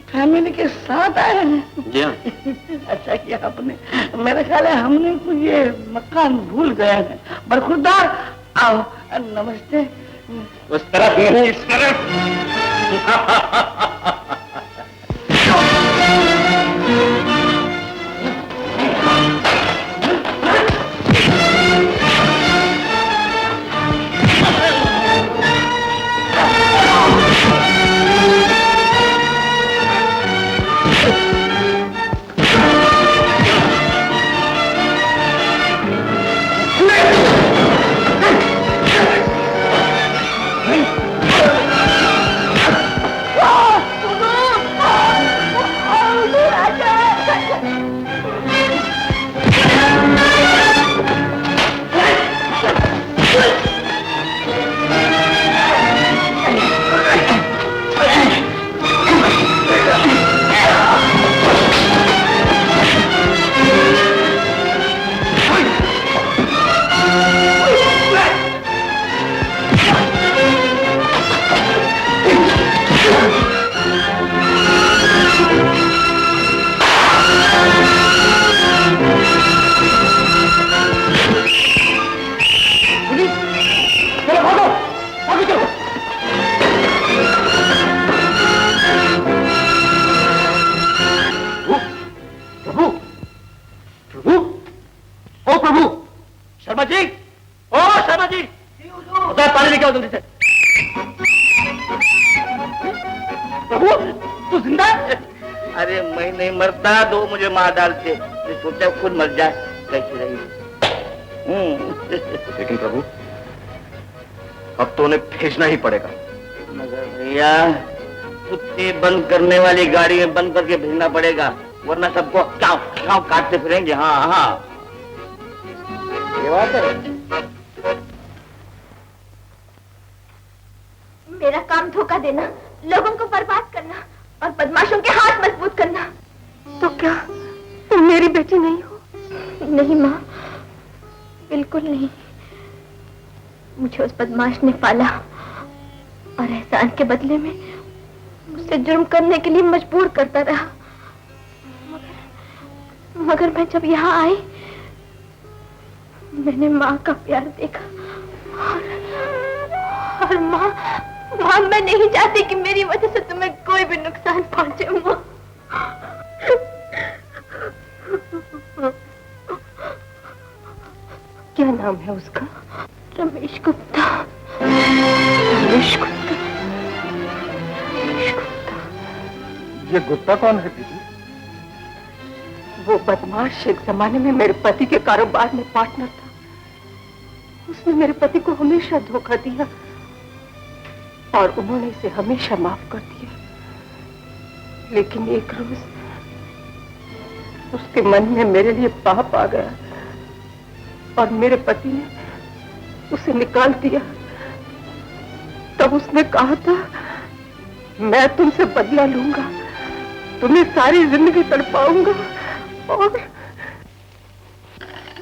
Speaker 5: फैमिली के साथ आए हैं।
Speaker 2: जी हाँ।
Speaker 5: अच्छा किया आपने। मेरा ख्याल है हमने कुछ ये मकान भूल गए हैं। बरखुरदार आओ। नमस्ते।
Speaker 2: उस तरफ नहीं, इस तरफ।
Speaker 5: शर्मा जी, ओ शर्मा जी, पानी लेके आओ जल्दी से। प्रभु तू जिंदा है? अरे मैं नहीं मरता, दो मुझे मार डालते, सोचा खुद मर जाए। कैसी रही?
Speaker 11: लेकिन प्रभु अब तो उन्हें भेजना ही पड़ेगा।
Speaker 5: मगर भैया कुत्ते बंद करने वाली गाड़ी में बंद करके भेजना पड़ेगा, वरना सबको गाँव काटते फिरेंगे। हाँ हाँ ये बात है।
Speaker 3: मेरा काम धोखा देना, लोगों को बर्बाद करना और बदमाशों के हाथ मजबूत करना।
Speaker 6: तो क्या तुम मेरी बेटी नहीं हो?
Speaker 3: नहीं माँ, बिल्कुल नहीं। मुझे उस बदमाश ने पाला और एहसान के बदले में मुझसे जुर्म करने के लिए मजबूर करता रहा। मगर मैं जब यहाँ आई, मैंने माँ का प्यार देखा और माँ, मैं नहीं चाहती कि मेरी वजह से तुम्हें कोई भी नुकसान पहुंचे। माँ,
Speaker 6: क्या नाम है उसका?
Speaker 3: रमेश गुप्ता।
Speaker 6: रमेश गुप्ता?
Speaker 13: ये गुप्ता कौन है दीदी?
Speaker 6: वो बदमाश एक जमाने में मेरे पति के कारोबार में पार्टनर था। उसने मेरे पति को हमेशा धोखा दिया और उन्होंने इसे हमेशा माफ कर दिया। लेकिन एक रोज उसके मन में मेरे लिए पाप आ गया और मेरे पति ने उसे निकाल दिया। तब उसने कहा था, मैं तुमसे बदला लूंगा, तुम्हें सारी जिंदगी तड़पाऊंगा। और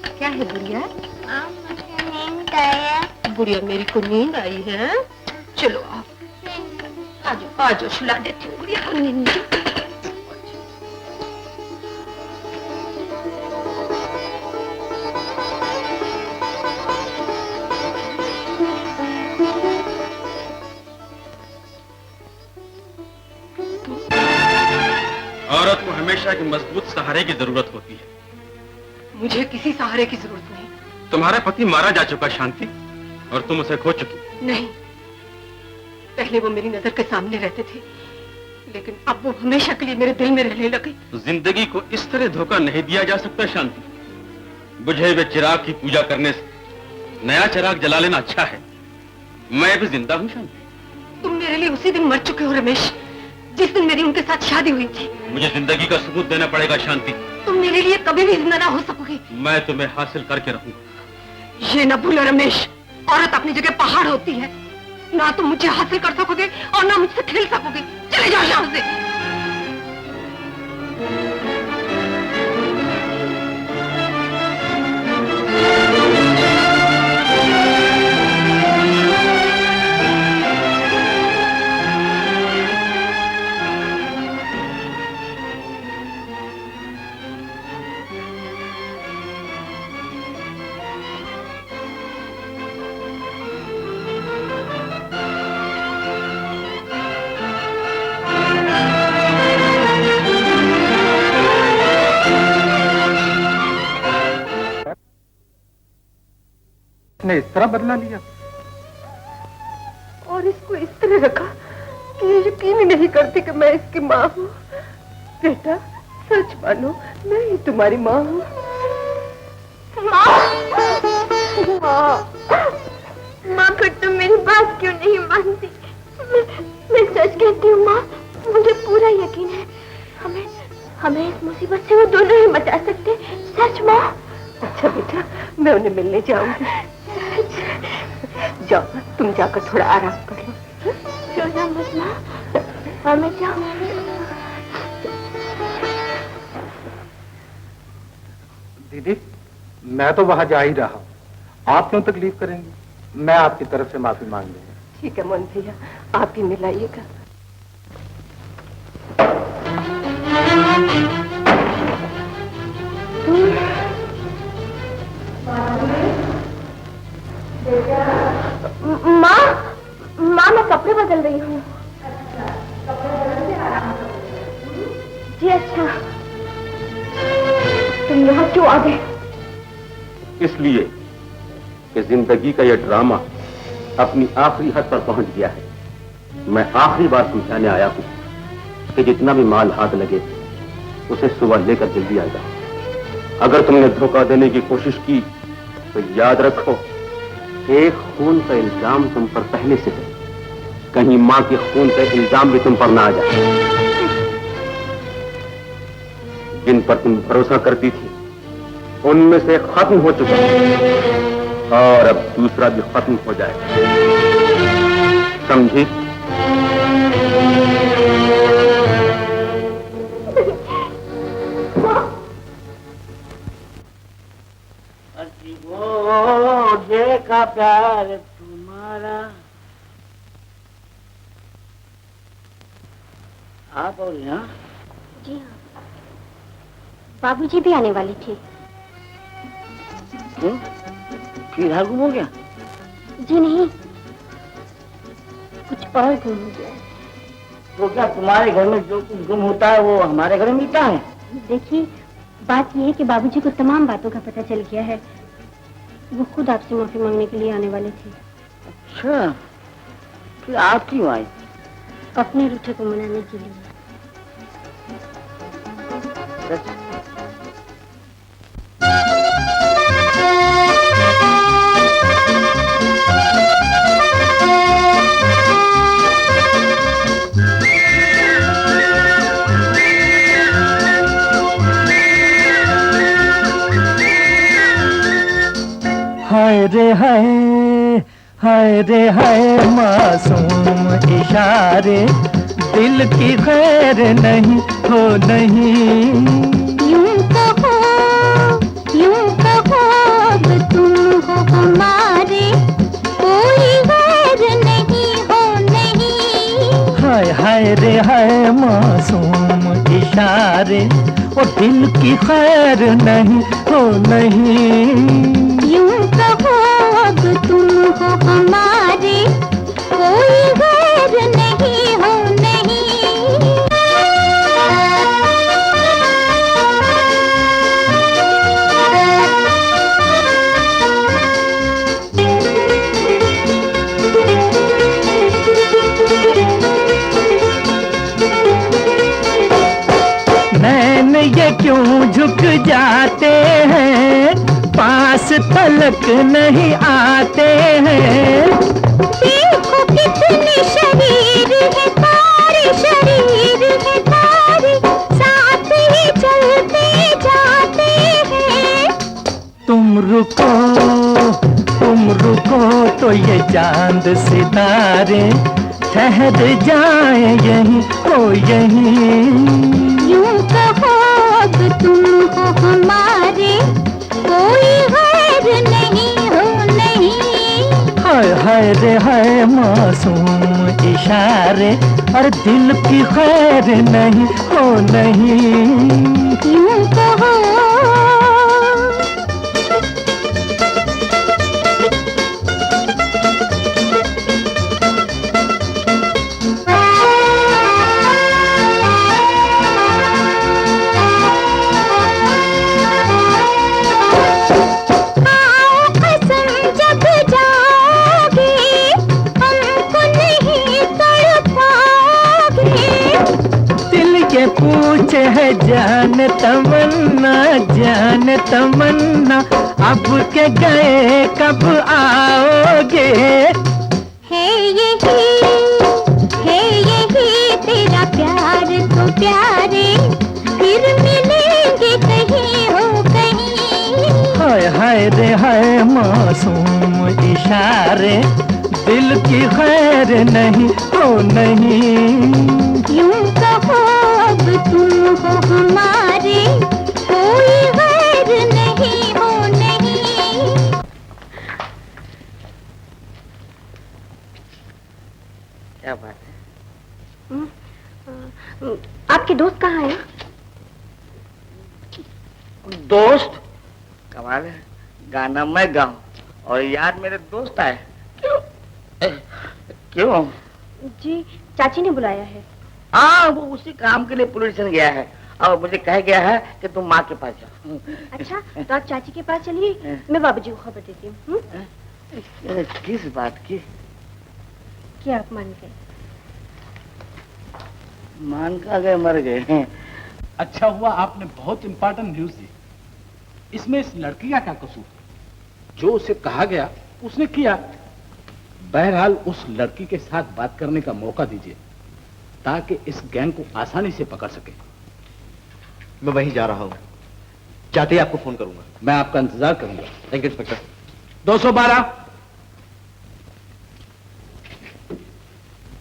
Speaker 6: क्या है बुढ़िया?
Speaker 8: मुझे नींद आया।
Speaker 6: बुढ़िया मेरी को नींद आई है। चलो आ जाओ सुला देती हूँ बुढ़िया को नींद।
Speaker 2: औरत को हमेशा एक मजबूत सहारे की जरूरत होती है।
Speaker 6: मुझे किसी सहारे की जरूरत नहीं।
Speaker 2: तुम्हारा पति मारा जा चुका शांति, और तुम उसे खो चुकी।
Speaker 6: नहीं, पहले वो मेरी नजर के सामने रहते थे, लेकिन अब वो हमेशा के लिए मेरे दिल में रहने लगे।
Speaker 2: जिंदगी को इस तरह धोखा नहीं दिया जा सकता शांति। बुझे हुए चिराग की पूजा करने से नया चिराग जला लेना अच्छा है। मैं भी जिंदा हूँ शांति।
Speaker 6: तुम मेरे लिए उसी दिन मर चुके हो रमेश, जिस दिन मेरी उनके साथ शादी हुई थी।
Speaker 2: मुझे जिंदगी का सबूत देना पड़ेगा शांति।
Speaker 6: तुम मेरे लिए कभी भी जिंदा ना हो सकोगे।
Speaker 2: मैं तुम्हें हासिल करके रहूंगा।
Speaker 6: ये न भूलो रमेश, औरत अपनी जगह पहाड़ होती है। ना तुम मुझे हासिल कर सकोगे और ना मुझसे खेल सकोगे। चले जाओ यहाँ से।
Speaker 13: ने इस तरह बदला लिया
Speaker 6: और इसको इस तरह रखा कि ये यकीन ही नहीं करती कि मैं इसकी माँ हूँ। बेटा सच मानो, मैं ही तुम्हारी माँ हूँ।
Speaker 3: माँ फिर तुम मेरी बात क्यों नहीं मानती? मैं सच कहती हूँ माँ, मुझे पूरा यकीन है हमें इस मुसीबत से वो दोनों ही बचा सकते। सच माँ।
Speaker 6: अच्छा बेटा, मैं उन्हें मिलने जाऊंगी। जाओ, तुम जाकर थोड़ा आराम कर लो।
Speaker 3: रोना मत माँ, हमें जाओ।
Speaker 13: दीदी, मैं तो वहां जा ही रहा, आप क्यों तकलीफ करेंगी? मैं आपकी तरफ से माफी मांग लूंगा।
Speaker 6: ठीक है मोहन भैया, आप ही मिलाइएगा।
Speaker 3: माँ मैं कपड़े बदल रही हूँ। जी अच्छा, तुम यहाँ क्यों आ गए?
Speaker 2: इसलिए कि जिंदगी का यह ड्रामा अपनी आखिरी हद पर पहुंच गया है। मैं आखिरी बार समझाने आया हूं कि जितना भी माल हाथ लगे उसे सुबह लेकर जल्दी आएगा। अगर तुमने धोखा देने की कोशिश की तो याद रखो, एक खून का इल्जाम तुम पर पहले से है। कहीं मां के खून का इल्जाम भी तुम पर ना आ जाए। जिन पर तुम भरोसा करती थी उनमें से खत्म हो चुका है और अब दूसरा भी खत्म हो जाए, समझी?
Speaker 14: वो देखा प्यार तुम्हारा। आप और यहाँ?
Speaker 3: जी हाँ, बाबूजी भी आने वाले थे।
Speaker 14: क्यों? फिर गुम हो गया?
Speaker 3: जी नहीं, कुछ और गुम हो गया।
Speaker 14: तो क्या तुम्हारे घर में जो कुछ गुम होता है वो हमारे घर में मिलता है?
Speaker 3: देखिए, बात यह है कि बाबूजी को तमाम बातों का पता चल गया है। वो खुद आपसे माफी मांगने के लिए आने वाले थे।
Speaker 14: अच्छा, फिर आप क्यों आए?
Speaker 3: अपने रूठे को मनाने के लिए।
Speaker 15: हाय रे हाय, हाय रे हाय, मासूम इशारे, दिल की खैर नहीं हो नहीं।
Speaker 8: यूं कहो अब तुम हो हमारे, कोई गैर नहीं हो नहीं।
Speaker 15: हाय हाय रे हाय, मासूम इशारे, और दिल की खैर नहीं हो नहीं।
Speaker 8: यूं कहो अब तुम हो हमारे, कोई गैर नहीं हो नहीं।
Speaker 15: नैन ये क्यों झुक जाते हैं, पास तलक नहीं आते हैं।
Speaker 8: देखो कितने शरीर है, सारे शरीर
Speaker 15: तुम रुको तो ये चांद सितारे ठहर जाए यहीं हो यहीं।
Speaker 8: यूं कहो अब तुम हो हमारे, कोई गैर नहीं हो नहीं।
Speaker 15: हाय हाय रे हाय मासूम इशारे और दिल की खैर नहीं हो नहीं।
Speaker 8: यूं कहो
Speaker 15: पूछे है जान तमन्ना अब के गए कब आओगे।
Speaker 8: है यही तेरा प्यार तो प्यारे, फिर मिलेंगे कहीं हो कहीं।
Speaker 15: हाय हाय रे हाय मासूम इशारे दिल की खैर नहीं हो नहीं।
Speaker 8: यूं कहो अब तुम हो हमारे, कोई गैर नहीं हो नहीं।
Speaker 5: क्या बात है?
Speaker 3: आपके दोस्त कहाँ हैं?
Speaker 5: दोस्त? कमाल है, गाना मैं गाऊं और यार मेरे दोस्त आए। क्यों?
Speaker 3: जी चाची ने बुलाया है।
Speaker 5: हाँ, वो उसी काम के लिए पुलिस स्टेशन गया है और मुझे कह गया है कि तुम माँ के पास जाओ।
Speaker 3: अच्छा तो आप चाची के पास चलिए, मैं बाबूजी को खबर देती हूँ।
Speaker 5: किस बात की?
Speaker 3: क्या आप मान गए?
Speaker 5: मान का गए मर गए।
Speaker 4: अच्छा हुआ आपने बहुत इंपॉर्टेंट न्यूज दी। इसमें इस लड़की का क्या कसूर? जो उसे कहा गया उसने किया। बहरहाल उस लड़की के साथ बात करने का मौका दीजिए ताकि इस गैंग को आसानी से पकड़ सके।
Speaker 9: मैं वहीं जा रहा हूँ, चाहते ही आपको फोन करूंगा।
Speaker 4: मैं आपका इंतजार करूंगा।
Speaker 9: Thank you inspector.
Speaker 4: 212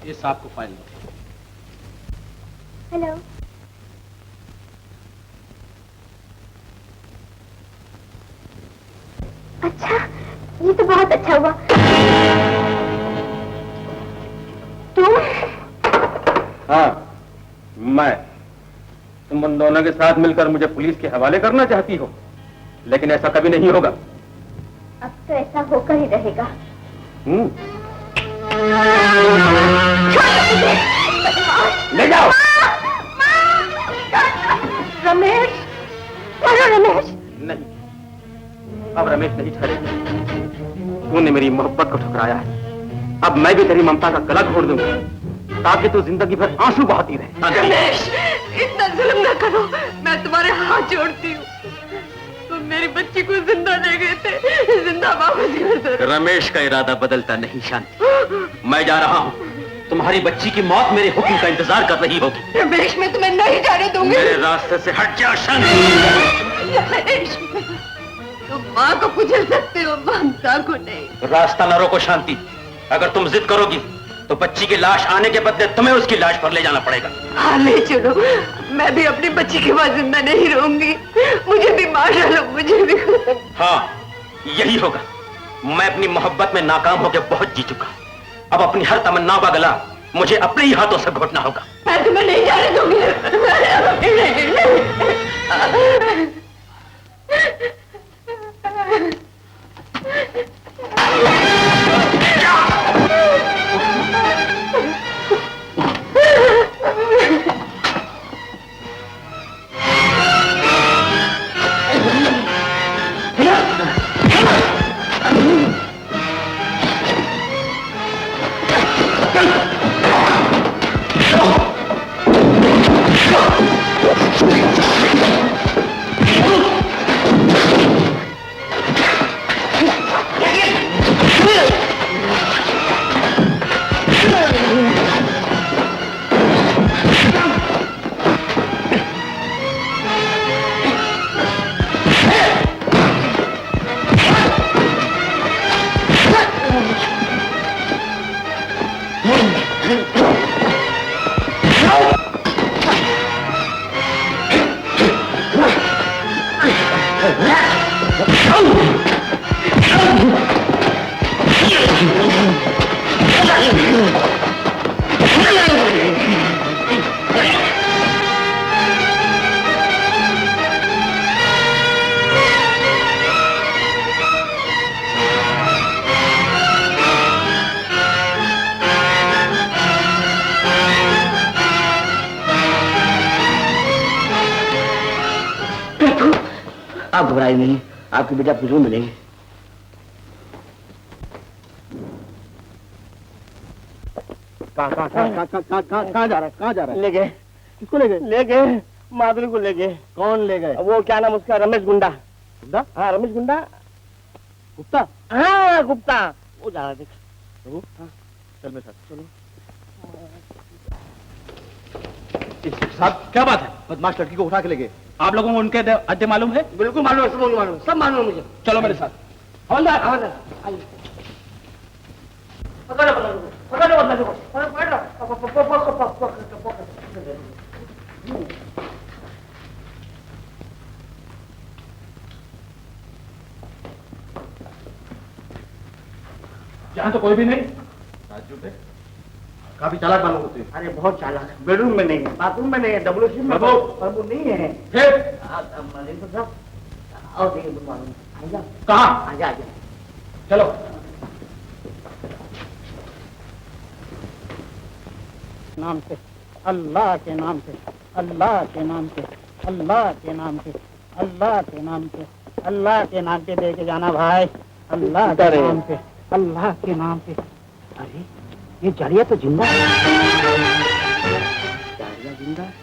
Speaker 4: ये साहब को फाइल दो।
Speaker 3: हेलो। अच्छा ये तो बहुत अच्छा हुआ। तुम?
Speaker 2: हाँ मैं। तुम उन दोनों के साथ मिलकर मुझे पुलिस के हवाले करना चाहती हो, लेकिन ऐसा कभी नहीं होगा।
Speaker 3: अब तो ऐसा होकर ही रहेगा।
Speaker 2: ले जाओ।
Speaker 3: रमेश, रमेश।
Speaker 2: नहीं, अब रमेश नहीं ठहरेगा। तूने मेरी मोहब्बत को ठुकराया है, अब मैं भी तेरी ममता का गला घोट दूंगा ताकि तू जिंदगी भर आंसू बहाती रहे।
Speaker 6: रमेश, इतना जुल्म न करो, मैं तुम्हारे हाथ जोड़ती हूँ। तुम मेरी बच्ची को जिंदा ले गए थे, जिंदा वापस कर दो।
Speaker 2: रमेश का इरादा बदलता नहीं शांति। मैं जा रहा हूँ। तुम्हारी बच्ची की मौत मेरे हुक्म का इंतजार कर रही होगी।
Speaker 6: रमेश, मैं तुम्हें नहीं जाने दूंगी।
Speaker 2: मेरे रास्ते से हट जा शांति।
Speaker 6: रमेश, तुम माँ को कुचल सकते हो, ममता को नहीं।
Speaker 2: रास्ता न रोको शांति। अगर तुम जिद करोगी तो बच्ची की लाश आने के बदले तुम्हें उसकी लाश पर ले जाना पड़ेगा।
Speaker 6: हाँ ले चलो, मैं भी अपनी बच्ची के बाद जिंदा नहीं रहूंगी। मुझे भी मार डालो, मुझे भी।
Speaker 2: हाँ यही होगा। मैं अपनी मोहब्बत में नाकाम होकर बहुत जी चुका। अब अपनी हर तमन्ना का गला मुझे अपने ही हाथों से घोटना होगा।
Speaker 6: मैं तुम्हें नहीं जाने दूंगी।
Speaker 5: आप घबराइए नहीं, आपकी बेटा पुजू मिलेंगे।
Speaker 9: कहाँ जा रहा है?
Speaker 14: ले गए।
Speaker 9: किसको ले गए?
Speaker 14: ले गए, माधुरी को ले गए।
Speaker 9: कौन ले गए?
Speaker 14: वो क्या नाम उसका, रमेश गुंडा।
Speaker 9: गुप्ता?
Speaker 14: हाँ रमेश गुंडा।
Speaker 9: गुप्ता?
Speaker 14: हाँ गुप्ता, वो जा रहा है देख।
Speaker 9: हाँ। चल मेरे साथ। चलो। साहब क्या बात है? बदमाश लड़की को उठा के ले गए।
Speaker 4: आप लोगों को उनके अड्डे मालूम है?
Speaker 14: बिल्कुल मालूम है, सब मालूम है, सब मालूम है मुझे।
Speaker 4: चलो मेरे साथ।
Speaker 14: हवलदार, हवलदार, आइए। पकड़ो, पकड़ो, पकड़ो, पकड़ो,
Speaker 4: यहाँ तो कोई भी नहीं।
Speaker 9: राजू पे काफी चालाक मालूम होते हैं।
Speaker 14: अरे बहुत चालाक। बेडरूम में नहीं है, बाथरूम में नहीं है, WC में प्रभु नहीं है।
Speaker 4: फिर
Speaker 14: मलिक साहब आओ, देखिए तुम मालूम आजा।
Speaker 4: कहाँ?
Speaker 14: आजा आजा,
Speaker 4: चलो।
Speaker 12: नाम से, अल्लाह के नाम से, अल्लाह के नाम से, अल्लाह के नाम से, अल्लाह के नाम से, अल्लाह के नाम पे दे के जाना भाई, अल्लाह के नाम से, अल्लाह के नाम से। अरे ये जारिया तो जिंदा है। जारिया जिंदा है।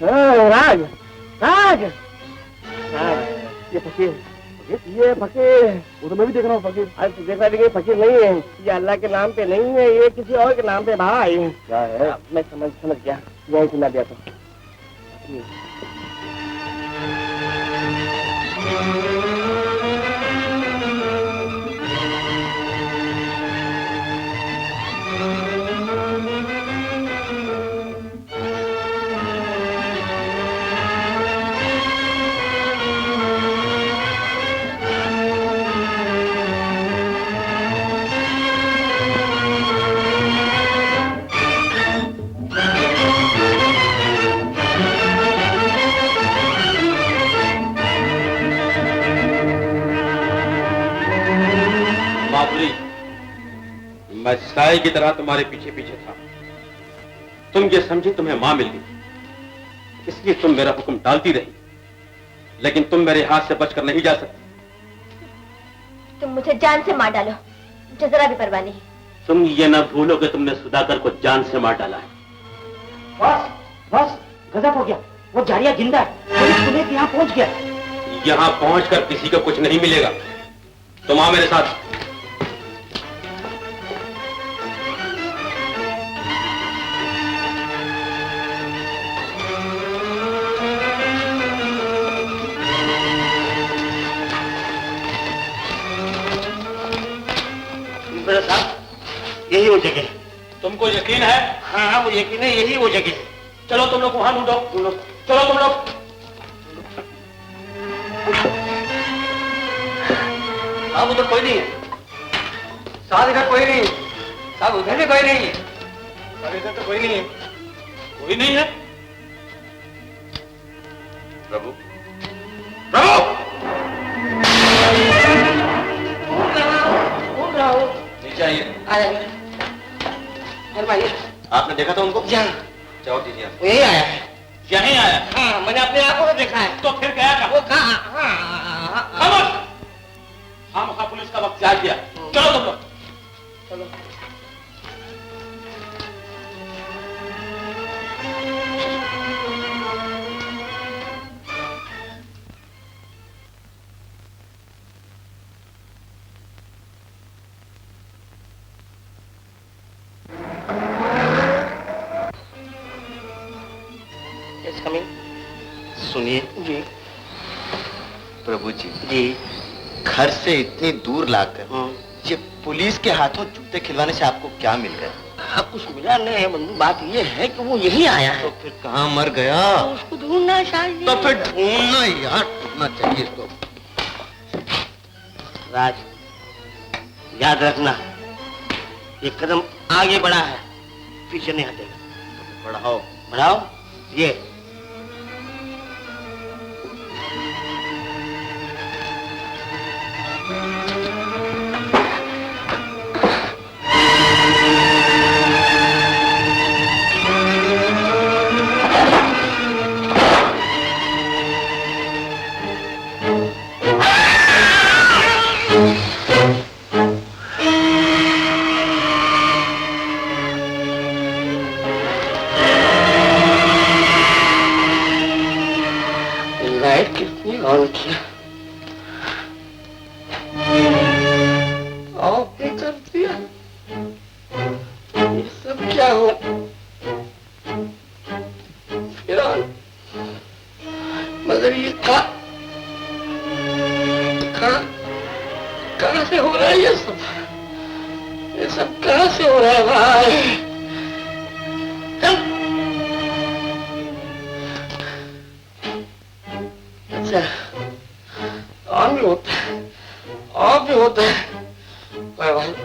Speaker 12: राज, राज, राज, ये फकीर, ये फकीर, वो तो मैं भी देख रहा हूँ फकीर। अरे तू देख रहा है, फकीर नहीं है, ये अल्लाह के नाम पे नहीं है, ये किसी और के नाम पे भाई। क्या है? मैं समझ गया, यही सुना दिया तो।
Speaker 2: मैं साए की तरह तुम्हारे पीछे पीछे था। तुम ये समझी तुम्हें मां मिल गई, इसलिए तुम मेरा हुक्म टालती रही, लेकिन तुम मेरे हाथ से बचकर नहीं जा सकती।
Speaker 3: तुम मुझे जान से मार डालो, मुझे जरा भी परवाह नहीं।
Speaker 2: तुम ये ना भूलो कि तुमने सुधाकर को जान से मार डाला है।
Speaker 12: बस बस, गजब हो गया, वो जारिया जिंदा है, पुलिस को लेके यहाँ पहुंच गया।
Speaker 2: यहां पहुंचकर किसी को कुछ नहीं मिलेगा। तुम आओ मेरे साथ।
Speaker 14: यही वो जगह है।
Speaker 4: तुमको यकीन है?
Speaker 14: हाँ हाँ, वो यकीन है, यही वो जगह है।
Speaker 4: चलो तुम लोग वहां ढूंढो, चलो तुम लोग।
Speaker 14: साहब उधर कोई नहीं है, साहब इधर कोई नहीं, साहब उधर भी कोई नहीं है, साहब इधर तो कोई नहीं है।
Speaker 4: कोई नहीं है?
Speaker 2: प्रभु, प्रभु! नीचे आइए। आपने देखा था उनको? जाओ दीजिए।
Speaker 14: वो यही आया है।
Speaker 4: यहीं आया?
Speaker 14: हाँ, मैंने अपने आंखों में देखा है।
Speaker 4: तो फिर गया कहाँ?
Speaker 14: वो कहाँ?
Speaker 4: खामोश! खामखा पुलिस का वक्त जाया किया। चलो तुम लोग।
Speaker 14: चलो।
Speaker 11: सुनिए
Speaker 14: जी।
Speaker 11: प्रभु जी, घर से इतनी दूर लाकर ये पुलिस के हाथों जूते खिलवाने से आपको क्या मिल गया?
Speaker 14: कुछ मिला नहीं है बंधु, बात ये है कि वो यही आया है।
Speaker 11: तो फिर कहाँ मर गया?
Speaker 14: तो उसको ढूंढना चाहिए।
Speaker 11: तो फिर ढूंढना यार, ढूंढना चाहिए इसको।
Speaker 14: राज, याद रखना, एक कदम आगे बढ़ा है, पीछे नहीं हटेगा।
Speaker 11: तो बढ़ाओ
Speaker 14: बढ़ाओ, ये
Speaker 5: कौन किया? आपने कर दिया। ये सब क्या हो? फिरौन, मगर ये कहाँ से हो रहा है ये सब? ये सब कहाँ से हो रहा है भाई? अच्छा, और भी होता है, और भी होता है। कोई बात नहीं।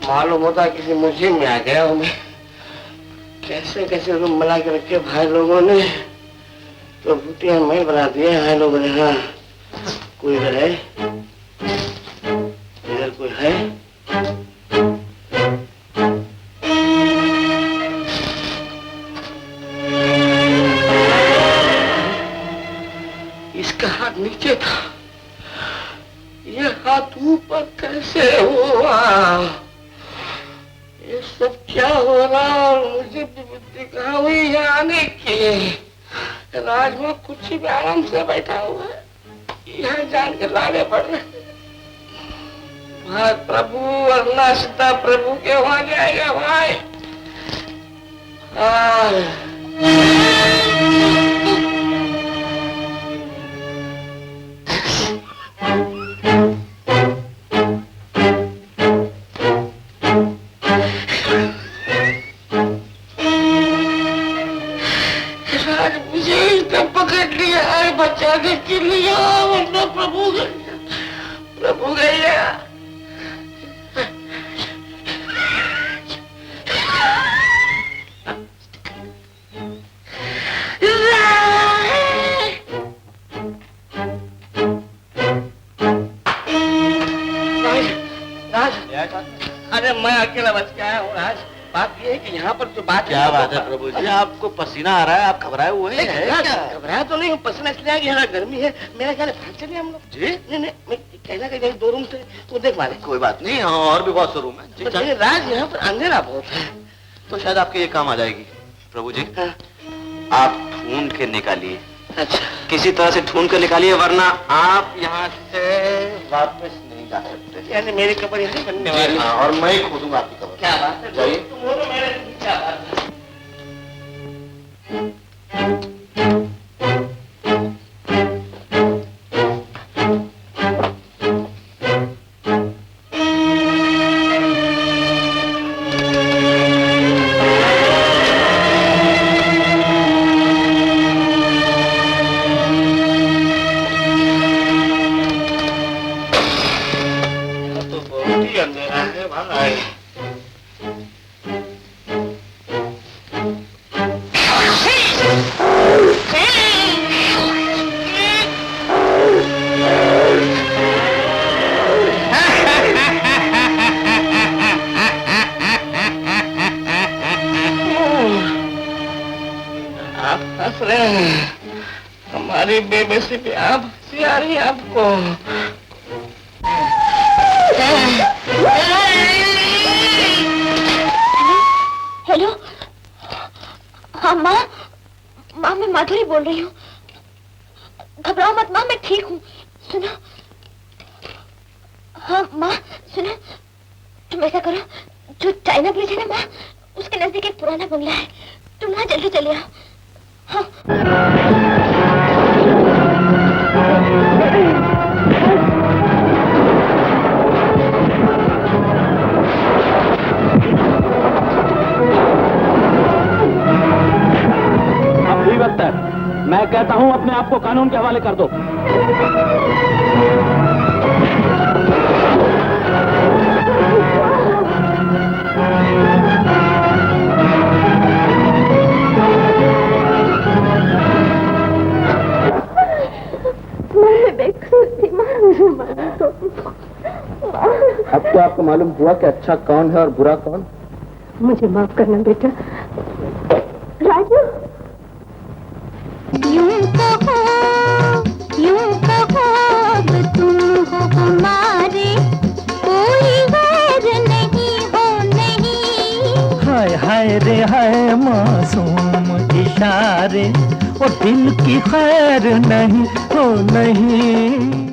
Speaker 5: मालूम होता किसी मुसीबत में आ गया हूँ मैं। कैसे कैसे रूम बना के रखे भाई लोगों ने, तो भूतिया महल बना दिया है लोगों ने। हाँ, कोई इधर है? इधर कोई है? इसका हाथ नीचे था, ये हाथ ऊपर कैसे हुआ? ये सब क्या हो रहा? मुझे भी बुद्धि कहाँ हुई यहाँ आने की? राजमा कुर्सी पे आराम से बैठा हुआ है, यहाँ जान के लाने पड़ रहे। भाई प्रभु, वरना सीता प्रभु के वहां जाएगा भाई। बचाने के लिए, वरना प्रभु गया। अरे मैं अकेला बच के आया हूँ राज। बात ये है कि यहाँ पर जो बात
Speaker 11: क्या बात है प्रभु जी? आपको पसीना आ रहा है, आप घबराए हुए हैं?
Speaker 5: घबराया तो नहीं हूँ, पसीना इसलिए आ कि यहाँ गर्मी है। मेरा ख्याल है भाग चले हम लोग। जी नहीं, मैं कहना कि 2 रूम थे तो देख मारे।
Speaker 11: कोई बात नहीं, हाँ और भी बहुत से रूम है।
Speaker 5: राज यहाँ पर अंधेरा बहुत है,
Speaker 11: तो शायद आपके ये काम आ जाएगी प्रभु जी। आप ढूंढ के निकालिए।
Speaker 5: अच्छा,
Speaker 11: किसी तरह से ढूंढ कर निकालिए, वरना आप यहाँ से वापस नहीं जा सकते।
Speaker 5: यानी मेरी कब्र यहीं बनने वाली है।
Speaker 11: और मैं ही खोदूंगा आपकी कब्र।
Speaker 5: क्या बात है?
Speaker 11: जाइए।
Speaker 5: तुम हो तो मेरे, क्या बात है? हमारी बेबसी पे आप हंसी आ रही है आपको?
Speaker 3: हेलो, हाँ माँ, मैं माधुरी बोल रही हूँ। घबराओ मत माँ, मैं ठीक हूँ। सुनो, हाँ माँ सुनो, तुम ऐसा करो, जो चाइना ब्रिज है ना माँ, उसके नजदीक एक पुराना बंगला है, तुम वहाँ जल्दी चले आओ। हाँ।
Speaker 16: अब भी वक्त है, मैं कहता हूँ अपने आप को कानून के हवाले कर दो।
Speaker 9: तो आपको मालूम हुआ कि अच्छा कौन है और बुरा कौन?
Speaker 6: मुझे माफ करना बेटा। राजू,
Speaker 8: यूं कहो अब तुम हो हमारे, कोई गैर नहीं हो नहीं।
Speaker 15: हाय हाय रे हाय मासूम इशारे, वो दिल की खैर नहीं हो नहीं।